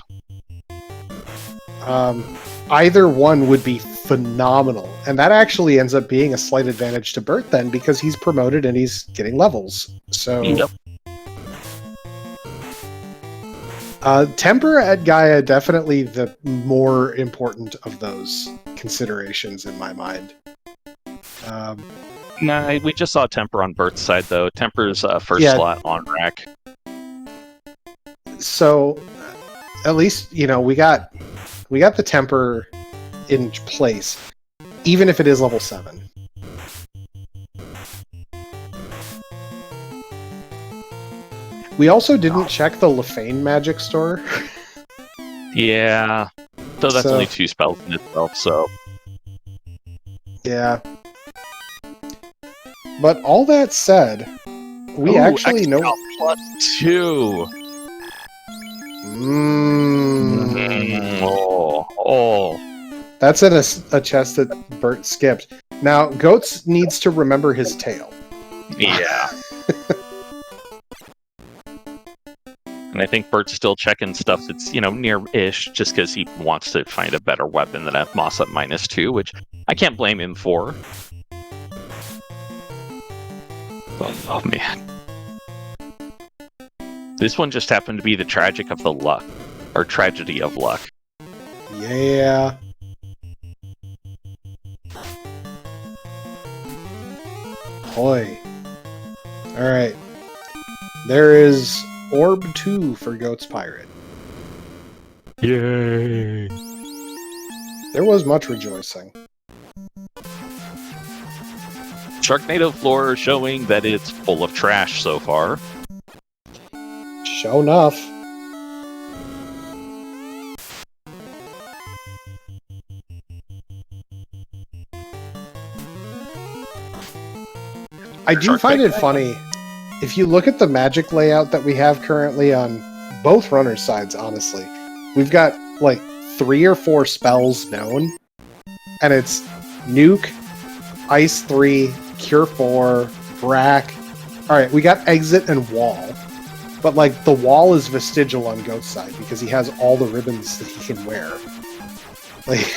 [SPEAKER 2] Either one would be phenomenal. And that actually ends up being a slight advantage to Bert then, because he's promoted and he's getting levels. So...
[SPEAKER 1] Yep.
[SPEAKER 2] Temper at Gaia, definitely the more important of those considerations in my mind.
[SPEAKER 1] Nah, we just saw Temper on Bert's side, though. Temper's first slot on rack.
[SPEAKER 2] So, at least, we got the Temper in place, even if it is level 7. We also didn't check the Lefeinian magic store.
[SPEAKER 1] Yeah. Though that's only 2 spells in itself, so...
[SPEAKER 2] Yeah. But all that said, we actually know...
[SPEAKER 1] +2!
[SPEAKER 2] That's in a chest that Bert skipped. Now, Goats needs to remember his tail.
[SPEAKER 1] Yeah. And I think Bert's still checking stuff that's, near-ish, just because he wants to find a better weapon than a Moss up -2, which I can't blame him for. Oh, man. This one just happened to be the tragedy of luck.
[SPEAKER 2] Yeah. Hoy. Alright. There is Orb 2 for Goats Pirate.
[SPEAKER 1] Yay!
[SPEAKER 2] There was much rejoicing.
[SPEAKER 1] Sharknado floor showing that it's full of trash so far.
[SPEAKER 2] Sure enough. I do find it funny. If you look at the magic layout that we have currently on both runners' sides, honestly, we've got like 3 or 4 spells known, and it's Nuke, Ice 3, Cure 4, Brack. Alright, we got Exit and Wall. But like the Wall is vestigial on Goat's side because he has all the ribbons that he can wear. Like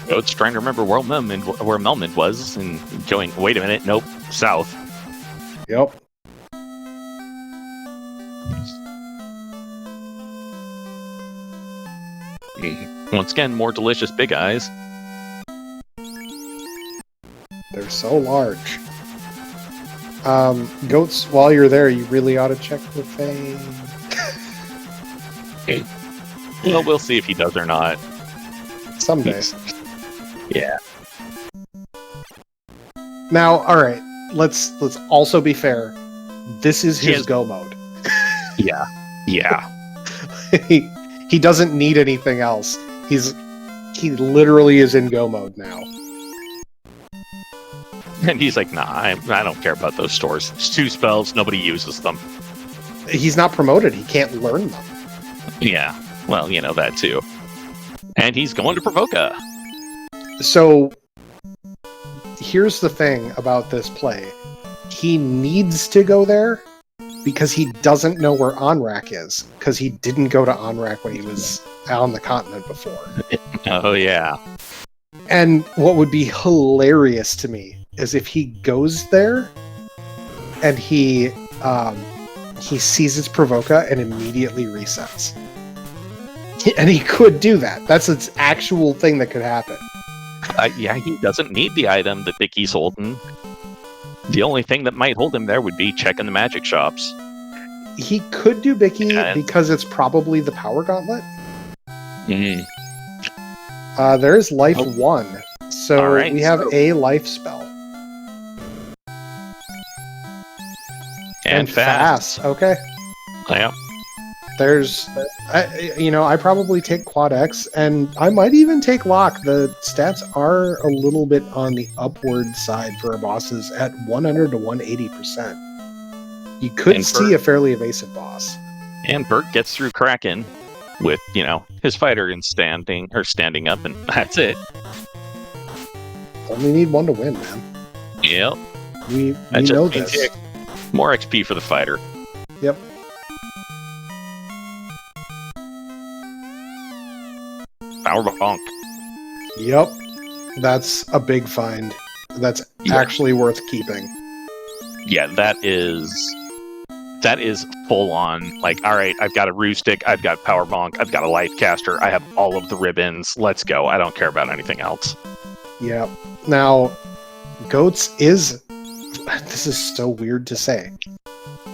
[SPEAKER 1] Goat's trying to remember where Melmond was and going, wait a minute, nope, south.
[SPEAKER 2] Yep.
[SPEAKER 1] Once again, more delicious big eyes.
[SPEAKER 2] They're so large. Goats, while you're there, you really ought to check the thing.
[SPEAKER 1] Well, we'll see if he does or not.
[SPEAKER 2] Someday.
[SPEAKER 1] Yeah.
[SPEAKER 2] Now, all right. Let's also be fair. This is his go mode.
[SPEAKER 1] Yeah. Yeah.
[SPEAKER 2] he doesn't need anything else. He literally is in go mode now.
[SPEAKER 1] And he's like, nah, I don't care about those stores. It's 2 spells. Nobody uses them.
[SPEAKER 2] He's not promoted. He can't learn them.
[SPEAKER 1] Yeah. Well, that too. And he's going to Provoca.
[SPEAKER 2] So here's the thing about this play. He needs to go there because he doesn't know where Onrak is, because he didn't go to Onrak when he was on the continent before.
[SPEAKER 1] Oh, yeah.
[SPEAKER 2] And what would be hilarious to me is if he goes there and he seizes Provoca and immediately resets. And he could do that. That's an actual thing that could happen.
[SPEAKER 1] Yeah, he doesn't need the item that Vicky's holding. The only thing that might hold him there would be checking the magic shops.
[SPEAKER 2] He could do Bicky because it's probably the Power Gauntlet. There's life 1. So
[SPEAKER 1] right,
[SPEAKER 2] we have a life spell.
[SPEAKER 1] And fast.
[SPEAKER 2] Okay.
[SPEAKER 1] Yeah.
[SPEAKER 2] There's, I probably take Quad X, and I might even take Lock. The stats are a little bit on the upward side for our bosses at 100 to 180%. You could see a fairly evasive boss.
[SPEAKER 1] And Bert gets through Kraken with, his fighter standing up, and that's it.
[SPEAKER 2] Only need one to win, man.
[SPEAKER 1] Yep.
[SPEAKER 2] We know this.
[SPEAKER 1] More XP for the fighter.
[SPEAKER 2] Yep.
[SPEAKER 1] Power bonk.
[SPEAKER 2] Yep. That's a big find. That's actually worth keeping.
[SPEAKER 1] Yeah, that is full on. Like, all right, I've got a Roo Stick, I've got Power Bonk, I've got a Life Caster, I have all of the ribbons. Let's go. I don't care about anything else.
[SPEAKER 2] Yep. Now, Goats is... This is so weird to say.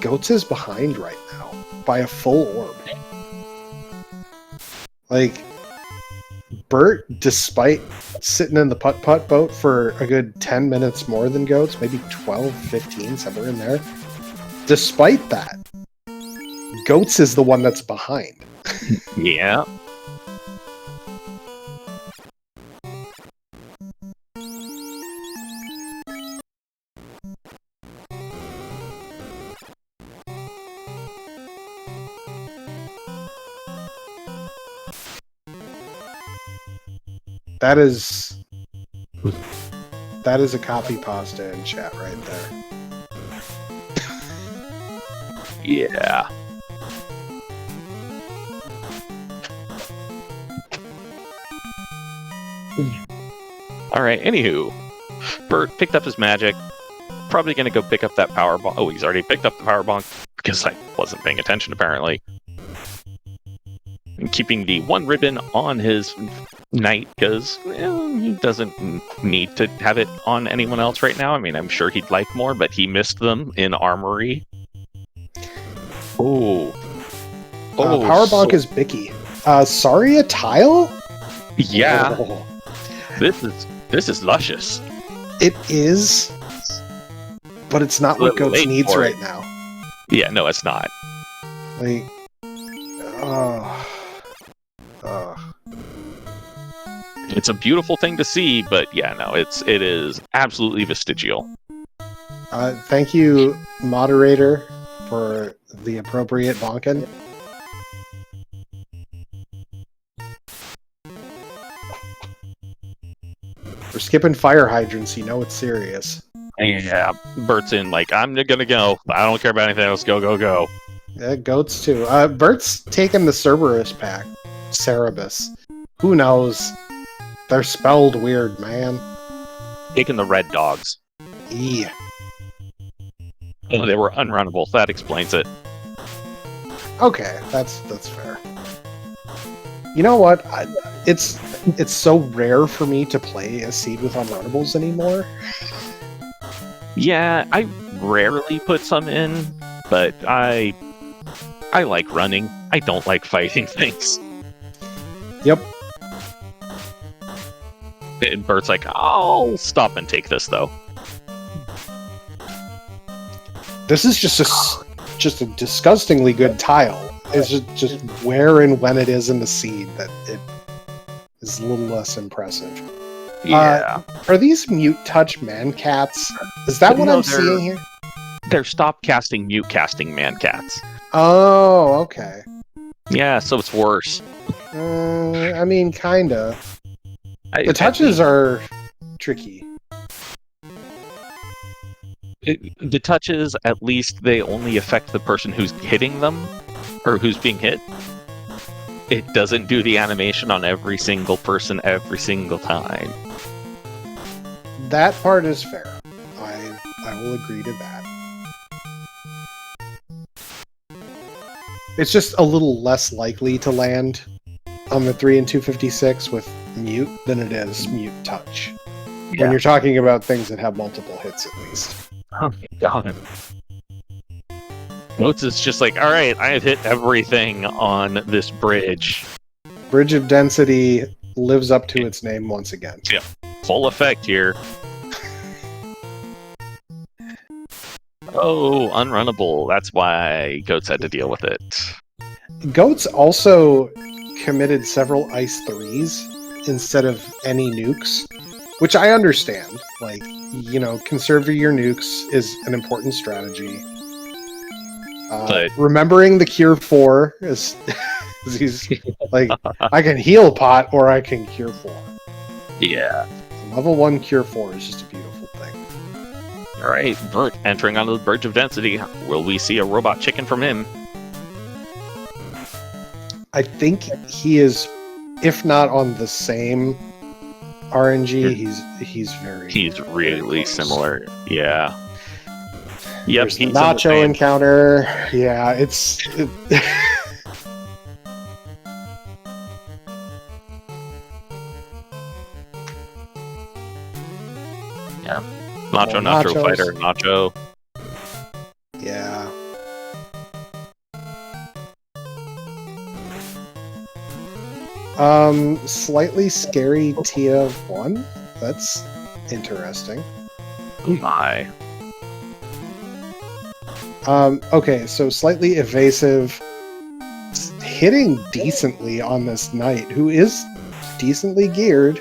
[SPEAKER 2] Goats is behind right now by a full orb. Like, Bert, despite sitting in the putt-putt boat for a good 10 minutes more than Goats, maybe 12, 15, somewhere in there, despite that, Goats is the one that's behind.
[SPEAKER 1] Yeah.
[SPEAKER 2] That is a copy pasta in chat right there.
[SPEAKER 1] Yeah. All right, anywho. Bert picked up his magic. Probably going to go pick up that power bonk. Oh, he's already picked up the power bonk because I wasn't paying attention, apparently. And keeping the 1 ribbon on his knight because he doesn't need to have it on anyone else right now. I mean, I'm sure he'd like more, but he missed them in Armory. Power
[SPEAKER 2] bonk is Bicky. Sorry, a tile?
[SPEAKER 1] Yeah.
[SPEAKER 2] Oh.
[SPEAKER 1] This is luscious.
[SPEAKER 2] It is, but it's not what Goats needs right now.
[SPEAKER 1] Yeah, no, it's not.
[SPEAKER 2] Like,
[SPEAKER 1] It's a beautiful thing to see, but yeah, no, it is absolutely vestigial.
[SPEAKER 2] Thank you, moderator, for the appropriate bonkin. We're skipping fire hydrants, you know it's serious.
[SPEAKER 1] Yeah, Bert's in like, I'm gonna go. I don't care about anything else. Go, go, go.
[SPEAKER 2] Yeah, Goats too. Bert's taking the Cerberus pack. Cerebus. Who knows? They're spelled weird, man.
[SPEAKER 1] Taking the red dogs.
[SPEAKER 2] Yeah.
[SPEAKER 1] Oh, they were unrunnable. That explains it.
[SPEAKER 2] Okay, that's fair. You know what? It's so rare for me to play a seed with unrunnables anymore.
[SPEAKER 1] Yeah, I rarely put some in, but I like running. I don't like fighting things.
[SPEAKER 2] Yep.
[SPEAKER 1] And Bert's like, I'll stop and take this, though.
[SPEAKER 2] This is just a disgustingly good tile. It's just where and when it is in the seed that it is a little less impressive.
[SPEAKER 1] Yeah.
[SPEAKER 2] Are these mute touch man cats? Is that what
[SPEAKER 1] No,
[SPEAKER 2] I'm seeing here?
[SPEAKER 1] They're stop casting, mute casting man cats.
[SPEAKER 2] Oh, okay.
[SPEAKER 1] Yeah, so it's worse.
[SPEAKER 2] I mean, kinda. The touches are tricky.
[SPEAKER 1] The touches, at least, they only affect the person who's hitting them, or who's being hit. It doesn't do the animation on every single person every single time.
[SPEAKER 2] That part is fair. I will agree to that. It's just a little less likely to land on the 3 and 256 with mute than it is mute touch.
[SPEAKER 1] Yeah.
[SPEAKER 2] When you're talking about things that have multiple hits at least.
[SPEAKER 1] Oh my god. Notes is just like, alright, I have hit everything on this bridge.
[SPEAKER 2] Bridge of Density lives up to its name once again.
[SPEAKER 1] Yeah. Full effect here. Oh, unrunnable. That's why Goats had to deal with it.
[SPEAKER 2] Goats also committed several ice 3s instead of any nukes, which I understand. Like, you know, conserving your nukes is an important strategy.
[SPEAKER 1] But
[SPEAKER 2] remembering the Cure 4 is he's like, I can heal pot or I can Cure 4.
[SPEAKER 1] yeah.
[SPEAKER 2] Level 1 Cure 4 is just a beautiful thing.
[SPEAKER 1] Alright, Bert entering onto the Bridge of Density. Will we see a robot chicken from him?
[SPEAKER 2] I think he is, if not on the same RNG, he's very...
[SPEAKER 1] He's really
[SPEAKER 2] very close.
[SPEAKER 1] Similar. Yeah. Yep,
[SPEAKER 2] There's the
[SPEAKER 1] he's
[SPEAKER 2] Nacho encounter. Yeah, it's...
[SPEAKER 1] Yeah. Nacho,
[SPEAKER 2] More
[SPEAKER 1] Nacho
[SPEAKER 2] nachos.
[SPEAKER 1] fighter, Nacho.
[SPEAKER 2] Yeah. Slightly scary Tia 1? That's interesting.
[SPEAKER 1] Oh my.
[SPEAKER 2] Okay, so slightly evasive, hitting decently on this knight, who is decently geared.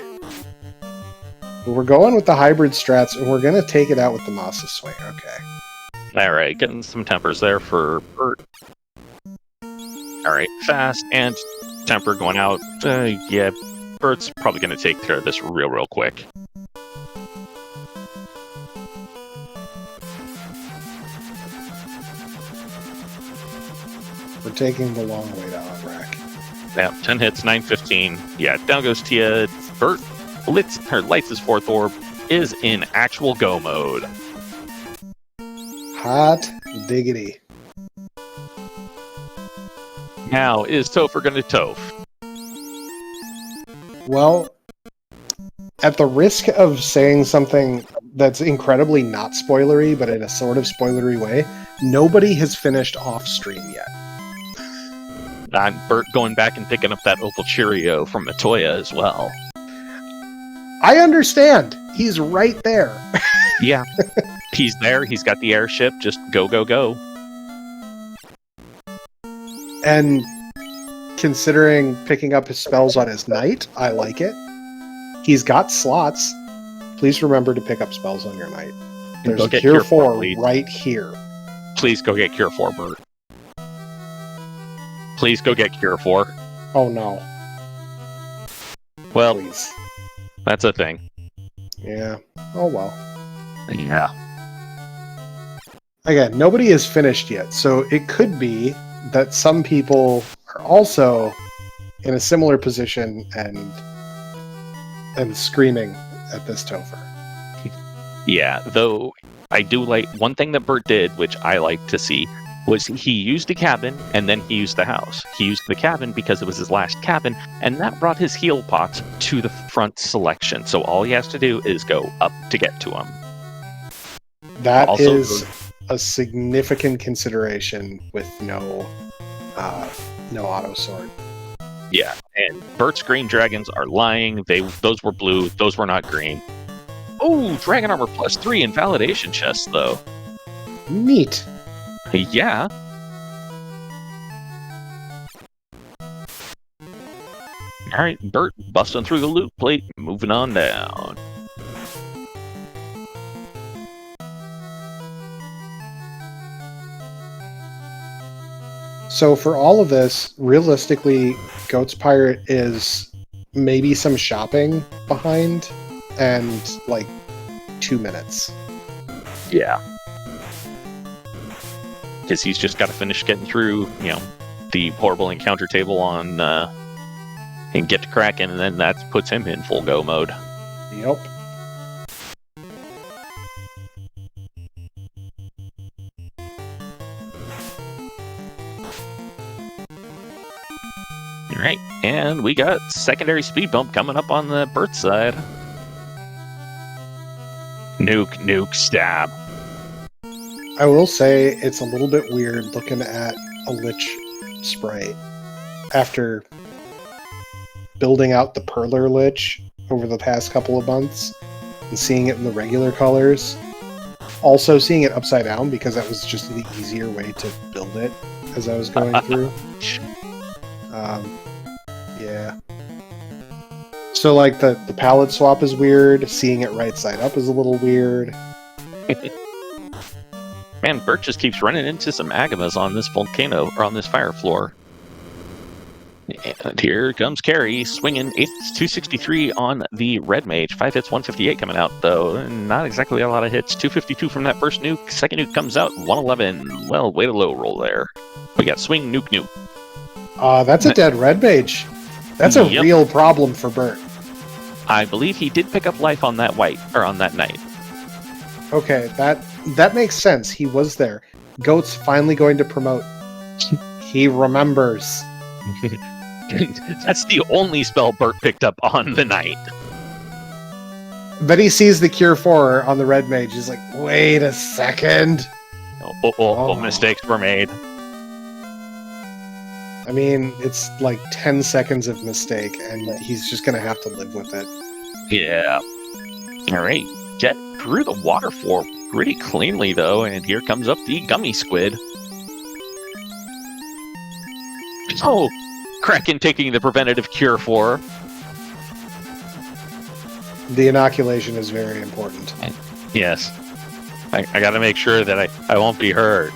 [SPEAKER 2] But we're going with the hybrid strats, and we're going to take it out with the Masa Swing. Okay.
[SPEAKER 1] Alright, getting some tempers there for Bert. Alright, fast and temper going out. Yeah, Bert's probably going to take care of this real quick.
[SPEAKER 2] We're taking the long way down, rack.
[SPEAKER 1] Yeah, 10 hits, 915. Yeah, down goes Tia. Bert lights his fourth orb, is in actual go mode.
[SPEAKER 2] Hot diggity.
[SPEAKER 1] Now, is Topher going to Toph?
[SPEAKER 2] Well, at the risk of saying something that's incredibly not spoilery, but in a sort of spoilery way, nobody has finished off stream yet.
[SPEAKER 1] And Bert going back and picking up that Opal Cheerio from Matoya as well.
[SPEAKER 2] I understand. He's right there.
[SPEAKER 1] Yeah, he's there. He's got the airship. Just go.
[SPEAKER 2] And considering picking up his spells on his knight, I like it. He's got slots. Please remember to pick up spells on your knight. There's
[SPEAKER 1] Go
[SPEAKER 2] a
[SPEAKER 1] get
[SPEAKER 2] Cure 4
[SPEAKER 1] please.
[SPEAKER 2] right here.
[SPEAKER 1] Please go get Cure 4, Bert. Please go get Cure 4.
[SPEAKER 2] Oh no.
[SPEAKER 1] Well,
[SPEAKER 2] Please.
[SPEAKER 1] that's a thing.
[SPEAKER 2] Yeah. Oh well.
[SPEAKER 1] Yeah.
[SPEAKER 2] Again, nobody is finished yet, so it could be that some people are also in a similar position and screaming at this Topher.
[SPEAKER 1] Yeah, though I do like one thing that Bert did, which I like to see, was he used the cabin and then he used the house. He used the cabin because it was his last cabin, and that brought his heal pots to the front selection. So all he has to do is go up to get to him.
[SPEAKER 2] That
[SPEAKER 1] Also,
[SPEAKER 2] is a significant consideration with no auto sword.
[SPEAKER 1] Yeah, And Bert's green dragons are lying. Those were blue. Those were not green. Oh, dragon armor +3 invalidation chest, though.
[SPEAKER 2] Neat.
[SPEAKER 1] Yeah. All right, Bert busting through the loot plate. Moving on down.
[SPEAKER 2] So for all of this, realistically, Goat's Pirate is maybe some shopping behind and like 2 minutes.
[SPEAKER 1] Yeah. Because he's just got to finish getting through, the horrible encounter table on, and get to Kraken, and then that puts him in full go mode.
[SPEAKER 2] Yep.
[SPEAKER 1] Alright, and we got secondary speed bump coming up on the Bert side. Nuke, stab.
[SPEAKER 2] I will say it's a little bit weird looking at a Lich sprite after building out the Perler Lich over the past couple of months and seeing it in the regular colors. Also seeing it upside down because that was just the easier way to build it as I was going through. Yeah. So like the palette swap is weird, seeing it right side up is a little weird.
[SPEAKER 1] Man, Bert just keeps running into some Agamas on this volcano, or on this fire floor. And here comes Carrie, swinging 263 on the Red Mage. 5 hits, 158 coming out, though. Not exactly a lot of hits. 252 from that first nuke. Second nuke comes out, 111. Well, way to low roll there. We got swing, nuke.
[SPEAKER 2] That's a dead Red Mage. That's a real problem for Bert.
[SPEAKER 1] I believe he did pick up life on that on that knight.
[SPEAKER 2] Okay, that makes sense. He was there. Goat's finally going to promote. He remembers.
[SPEAKER 1] That's the only spell Bert picked up on the knight.
[SPEAKER 2] But he sees the Cure 4 on the Red Mage. He's like, wait a second.
[SPEAKER 1] Mistakes were made.
[SPEAKER 2] I mean, it's like 10 seconds of mistake, and he's just going to have to live with it.
[SPEAKER 1] Yeah. All right. Get through the water floor pretty cleanly, though, and here comes up the Gummy Squid. Oh, Kraken taking the preventative cure for.
[SPEAKER 2] The inoculation is very important.
[SPEAKER 1] Yes. I got to make sure that I won't be hurt.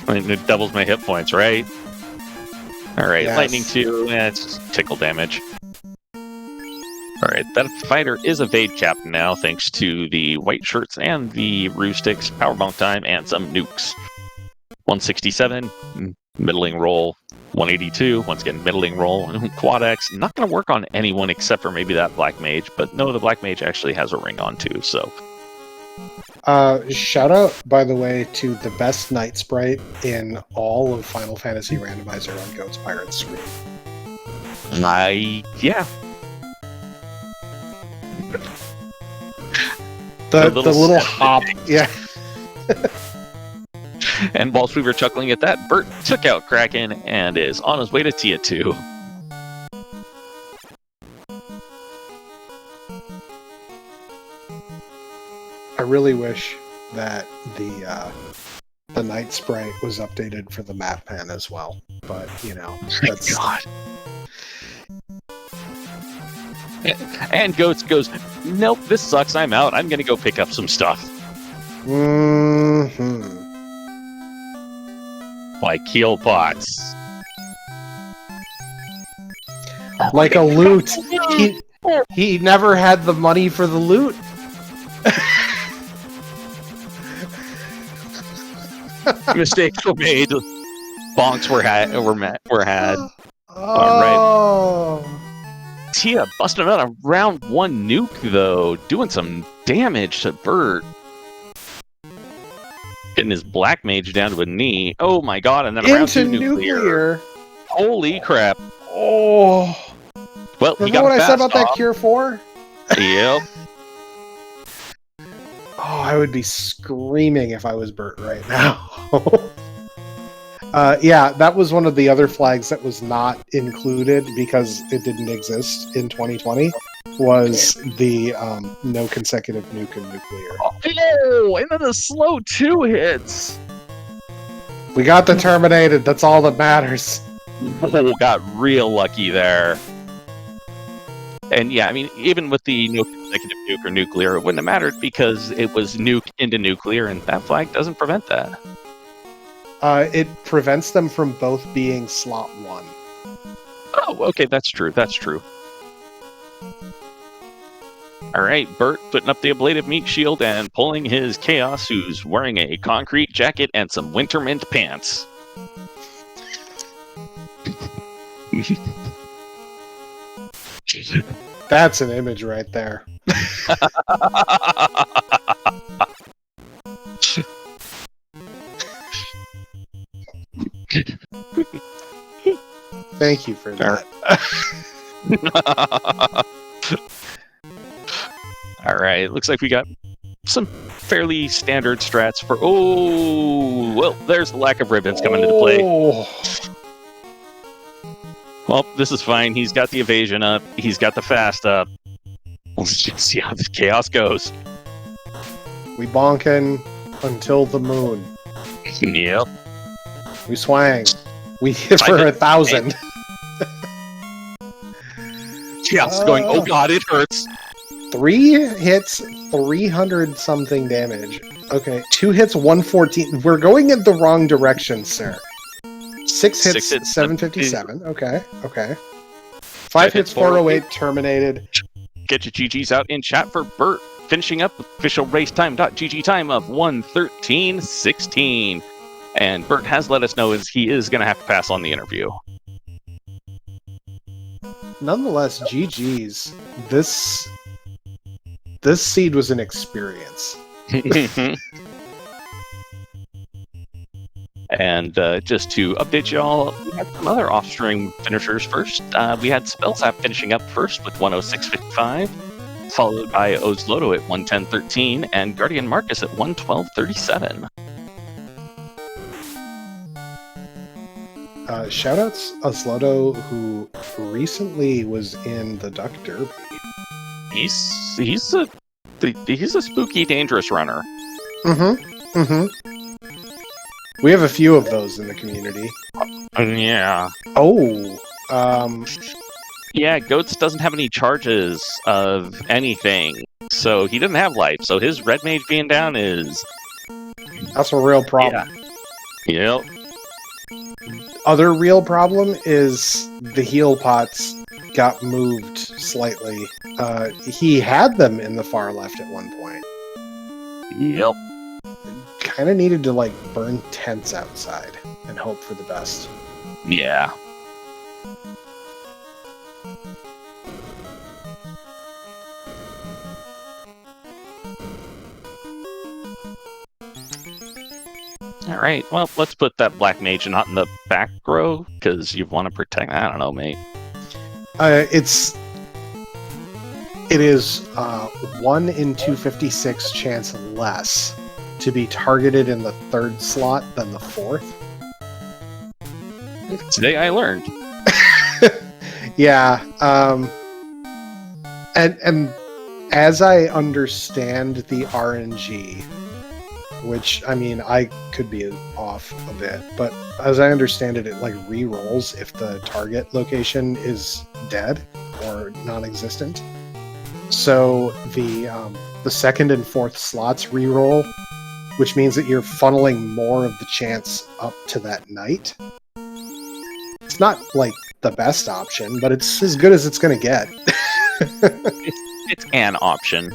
[SPEAKER 1] I mean, it doubles my hit points, right? All right, yes. Lightning 2, it's just tickle damage. All right, that fighter is evade capped now, thanks to the white shirts and the roo sticks, power bonk time, and some nukes. 167, middling roll. 182, once again, middling roll. Quad X, not going to work on anyone except for maybe that Black Mage, but no, the Black Mage actually has a ring on too, so.
[SPEAKER 2] Shout out, by the way, to the best Knight sprite in all of Final Fantasy Randomizer on Goat's Pirate screen.
[SPEAKER 1] Yeah.
[SPEAKER 2] The little hop, yeah.
[SPEAKER 1] And whilst we were chuckling at that, Bert took out Kraken and is on his way to Tia 2.
[SPEAKER 2] I really wish that the Knight sprite was updated for the map pen as well, but that's...
[SPEAKER 1] God. And Goats goes, nope, this sucks, I'm out, I'm gonna go pick up some stuff.
[SPEAKER 2] Mm-hmm.
[SPEAKER 1] Like keel pots.
[SPEAKER 2] Like a loot. He never had the money for the loot.
[SPEAKER 1] Mistakes were made. Bonks were had.
[SPEAKER 2] Oh.
[SPEAKER 1] All right. Tia busting out a round 1 nuke though, doing some damage to Bert. Getting his Black Mage down to a knee. Oh my god, and then a round 2 nuclear. Holy crap.
[SPEAKER 2] Oh.
[SPEAKER 1] Well,
[SPEAKER 2] remember he got what I said about that Cure 4?
[SPEAKER 1] Yep.
[SPEAKER 2] Oh, I would be screaming if I was Bert right now. Yeah, that was one of the other flags that was not included because it didn't exist in 2020. Was the no consecutive nuke and nuclear.
[SPEAKER 1] Oh, and then the slow 2 hits.
[SPEAKER 2] We got the terminated. That's all that matters.
[SPEAKER 1] Oh, got real lucky there. And yeah, I mean, even with the no consecutive nuke or nuclear, it wouldn't have mattered because it was nuke into nuclear, and that flag doesn't prevent that.
[SPEAKER 2] It prevents them from both being slot 1.
[SPEAKER 1] Oh, okay, that's true. That's true. All right, Bert putting up the ablative meat shield and pulling his Chaos, who's wearing a concrete jacket and some winter mint pants.
[SPEAKER 2] That's an image right there. Thank you for that.
[SPEAKER 1] All right, looks like we got some fairly standard strats for... Oh, well, there's the lack of ribbons coming into play. Well, this is fine. He's got the evasion up. He's got the fast up. Let's just see how the chaos goes.
[SPEAKER 2] We bonkin' until the moon.
[SPEAKER 1] Yep.
[SPEAKER 2] We swang. We hit for 1,000.
[SPEAKER 1] Chaos going, oh god, it hurts.
[SPEAKER 2] 3 hits, 300 something damage. Okay, 2 hits, 114. We're going in the wrong direction, sir. 6 hits, 757. Okay. 5 hits, 408, terminated.
[SPEAKER 1] Get your GGs out in chat for Bert, finishing up with official racetime.gg time of 1:13:16. And Bert has let us know he is going to have to pass on the interview.
[SPEAKER 2] Nonetheless, GG's. This seed was an experience.
[SPEAKER 1] And just to update y'all, we had some other off-stream finishers first. We had Spellsap finishing up first with 106.55, followed by Ozloto at 110.13, and Guardian Marcus at 112.37.
[SPEAKER 2] Shoutouts Ozloto, who recently was in the Duck Derby.
[SPEAKER 1] He's a spooky, dangerous runner.
[SPEAKER 2] We have a few of those in the community.
[SPEAKER 1] Yeah.
[SPEAKER 2] Oh.
[SPEAKER 1] Yeah, Goats doesn't have any charges of anything, so he doesn't have life. So his red mage being down is...
[SPEAKER 2] That's a real problem.
[SPEAKER 1] Yeah. Yep.
[SPEAKER 2] Other real problem is the heal pots got moved slightly. He had them in the far left at one point.
[SPEAKER 1] Yep.
[SPEAKER 2] Kind of needed to burn tents outside and hope for the best.
[SPEAKER 1] Yeah. All right. Well, let's put that black mage not in the back row because you want to protect. I don't know, mate.
[SPEAKER 2] It is 1 in 256 chance less to be targeted in the 3rd slot than the 4th.
[SPEAKER 1] Today I learned.
[SPEAKER 2] Yeah. And as I understand the RNG, which, I mean, I could be off a bit, but as I understand it, it re-rolls if the target location is dead or non-existent. So the 2nd and 4th slots re-roll, which means that you're funneling more of the chance up to that knight. It's not the best option, but it's as good as it's going to get.
[SPEAKER 1] It's an option.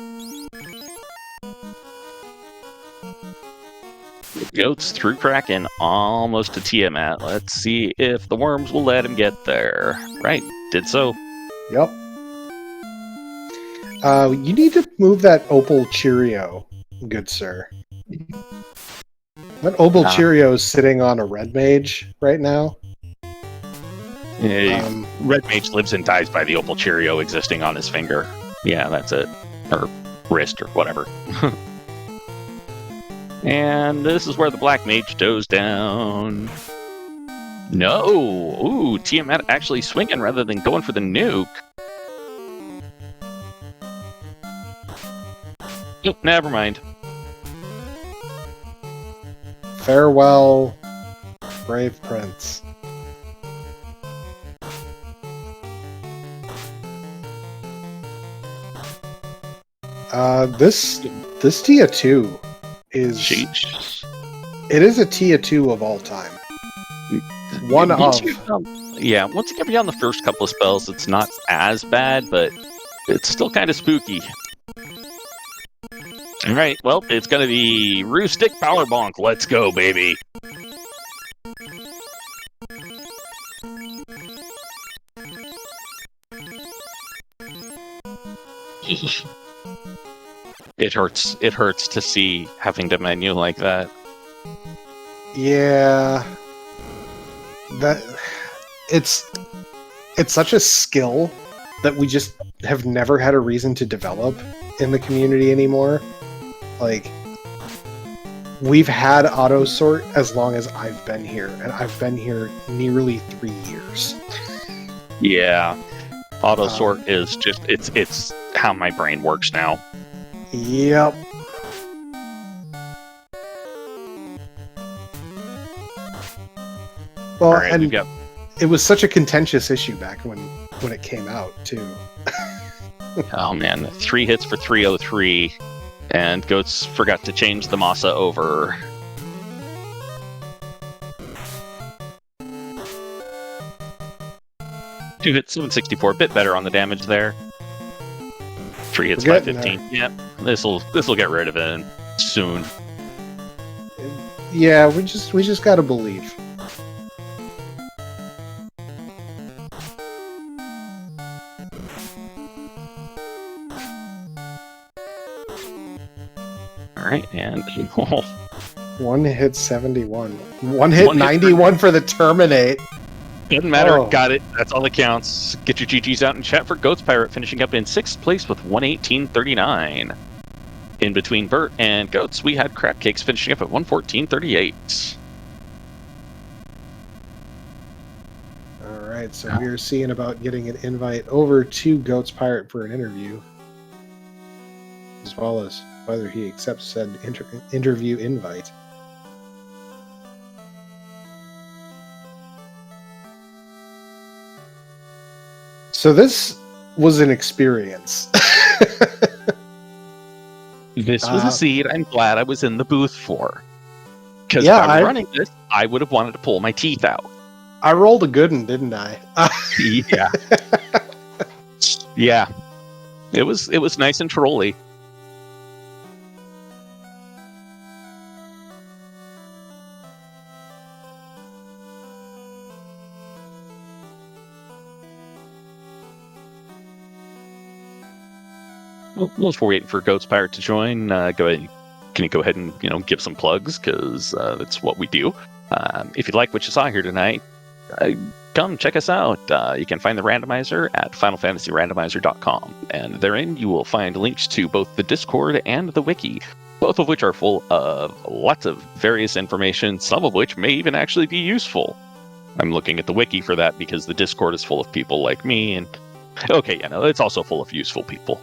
[SPEAKER 1] Goats through Kraken, almost to Tiamat. Let's see if the worms will let him get there. Right, did so.
[SPEAKER 2] Yep. You need to move that Opal Cheerio, good sir. That Opal Cheerio is sitting on a red mage right now.
[SPEAKER 1] Red mage lives and dies by the Opal Cheerio existing on his finger. Yeah, that's it. Or wrist, or whatever. And this is where the black mage goes down. No! Ooh, Tiamat actually swinging rather than going for the nuke. Nope, never mind.
[SPEAKER 2] Farewell, brave prince. This Tia 2 is...
[SPEAKER 1] Sheesh.
[SPEAKER 2] It is a Tia 2 of all time.
[SPEAKER 1] Once you get beyond the first couple of spells, it's not as bad, but it's still kind of spooky. Alright, well, it's gonna be Roostick Power Bonk. Let's go, baby! It hurts to see having to menu like that.
[SPEAKER 2] Yeah. It's such a skill that we just have never had a reason to develop in the community anymore. Like, we've had auto sort as long as I've been here, and I've been here nearly 3 years.
[SPEAKER 1] Yeah. Auto sort is just it's how my brain works now.
[SPEAKER 2] Yep. Well,
[SPEAKER 1] Right,
[SPEAKER 2] and it was such a contentious issue back when it came out too.
[SPEAKER 1] Oh man, 3 hits for 303, and Goats forgot to change the Masa over. Two hits, 764, a bit better on the damage there. 3 hits, 515. Yep, this'll get rid of it soon.
[SPEAKER 2] Yeah, we just gotta believe.
[SPEAKER 1] Alright, and...
[SPEAKER 2] One hit 71. One hit 91 for the Terminate.
[SPEAKER 1] Doesn't matter, got it. That's all that counts. Get your GGs out in chat for Goats Pirate, finishing up in 6th place with 118.39. In between Bert and Goats, we had Crab Cakes finishing up at 114.38.
[SPEAKER 2] Alright, so we're seeing about getting an invite over to Goats Pirate for an interview. As well as whether he accepts said interview invite. So this was an experience.
[SPEAKER 1] This was a seed I'm glad I was in the booth for. Because
[SPEAKER 2] Yeah,
[SPEAKER 1] if I were running this, I would have wanted to pull my teeth out.
[SPEAKER 2] I rolled a good one, didn't I?
[SPEAKER 1] Yeah. Yeah. It was nice and trolly. Well, whilst we're waiting for Goats Pirate to join, can you go ahead and give some plugs, because that's what we do. If you like what you saw here tonight, come check us out. You can find the randomizer at FinalFantasyRandomizer.com, and therein you will find links to both the Discord and the Wiki, both of which are full of lots of various information, some of which may even actually be useful. I'm looking at the Wiki for that because the Discord is full of people like me, and it's also full of useful people.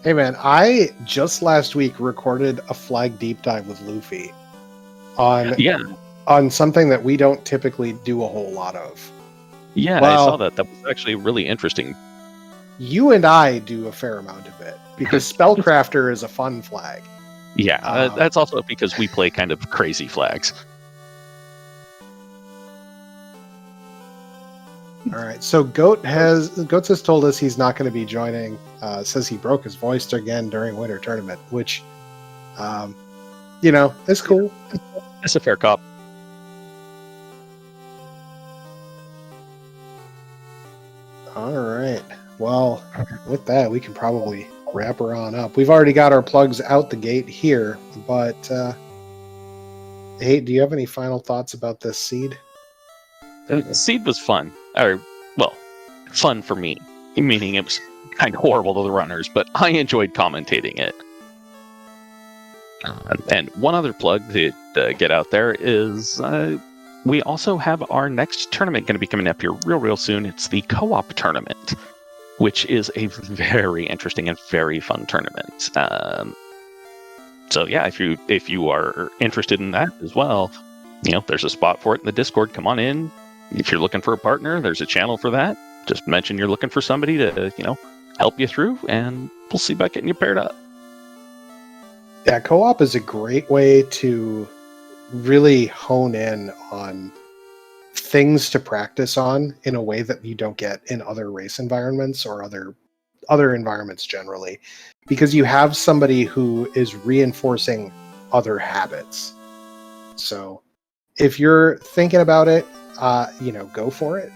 [SPEAKER 2] Hey man, I just last week recorded a flag deep dive with Luffy on something that we don't typically do a whole lot of.
[SPEAKER 1] Yeah, well, I saw that. That was actually really interesting.
[SPEAKER 2] You and I do a fair amount of it because Spellcrafter is a fun flag.
[SPEAKER 1] Yeah, that's also because we play kind of crazy flags.
[SPEAKER 2] All right, so Goats has told us he's not going to be joining. Says he broke his voice again during Winter Tournament, which, is cool.
[SPEAKER 1] It's a fair cop.
[SPEAKER 2] All right. Well, with that, we can probably wrap her on up. We've already got our plugs out the gate here, but hey, do you have any final thoughts about this seed?
[SPEAKER 1] Seed was fun. Fun for me. Meaning it was kind of horrible to the runners, but I enjoyed commentating it. And one other plug to get out there is we also have our next tournament going to be coming up here real soon. It's the co-op tournament, which is a very interesting and very fun tournament. So yeah, if you are interested in that as well, there's a spot for it in the Discord. Come on in. If you're looking for a partner, there's a channel for that. Just mention you're looking for somebody to help you through, and we'll see about getting you paired up.
[SPEAKER 2] Yeah, co-op is a great way to really hone in on things to practice on in a way that you don't get in other race environments or other environments generally, because you have somebody who is reinforcing other habits. So if you're thinking about it, go for it.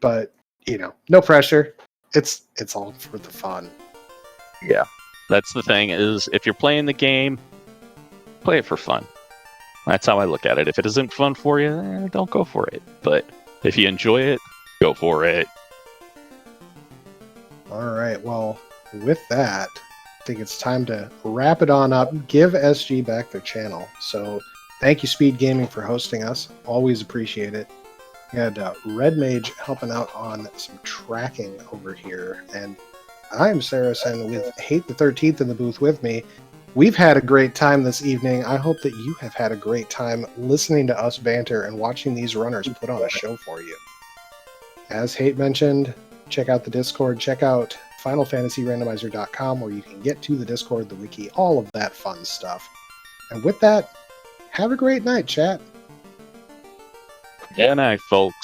[SPEAKER 2] But no pressure. It's all for the fun.
[SPEAKER 1] Yeah, that's the thing, is if you're playing the game, play it for fun. That's how I look at it. If it isn't fun for you, don't go for it. But if you enjoy it, go for it.
[SPEAKER 2] All right. Well, with that, I think it's time to wrap it on up. Give SG back their channel. So thank you, Speed Gaming, for hosting us. Always appreciate it. We had Red Mage helping out on some tracking over here. And I'm Saracen with Hate the 13th in the booth with me. We've had a great time this evening. I hope that you have had a great time listening to us banter and watching these runners put on a show for you. As Hate mentioned, check out the Discord. Check out FinalFantasyRandomizer.com, where you can get to the Discord, the wiki, all of that fun stuff. And with that, have a great night, chat.
[SPEAKER 1] Good night, folks.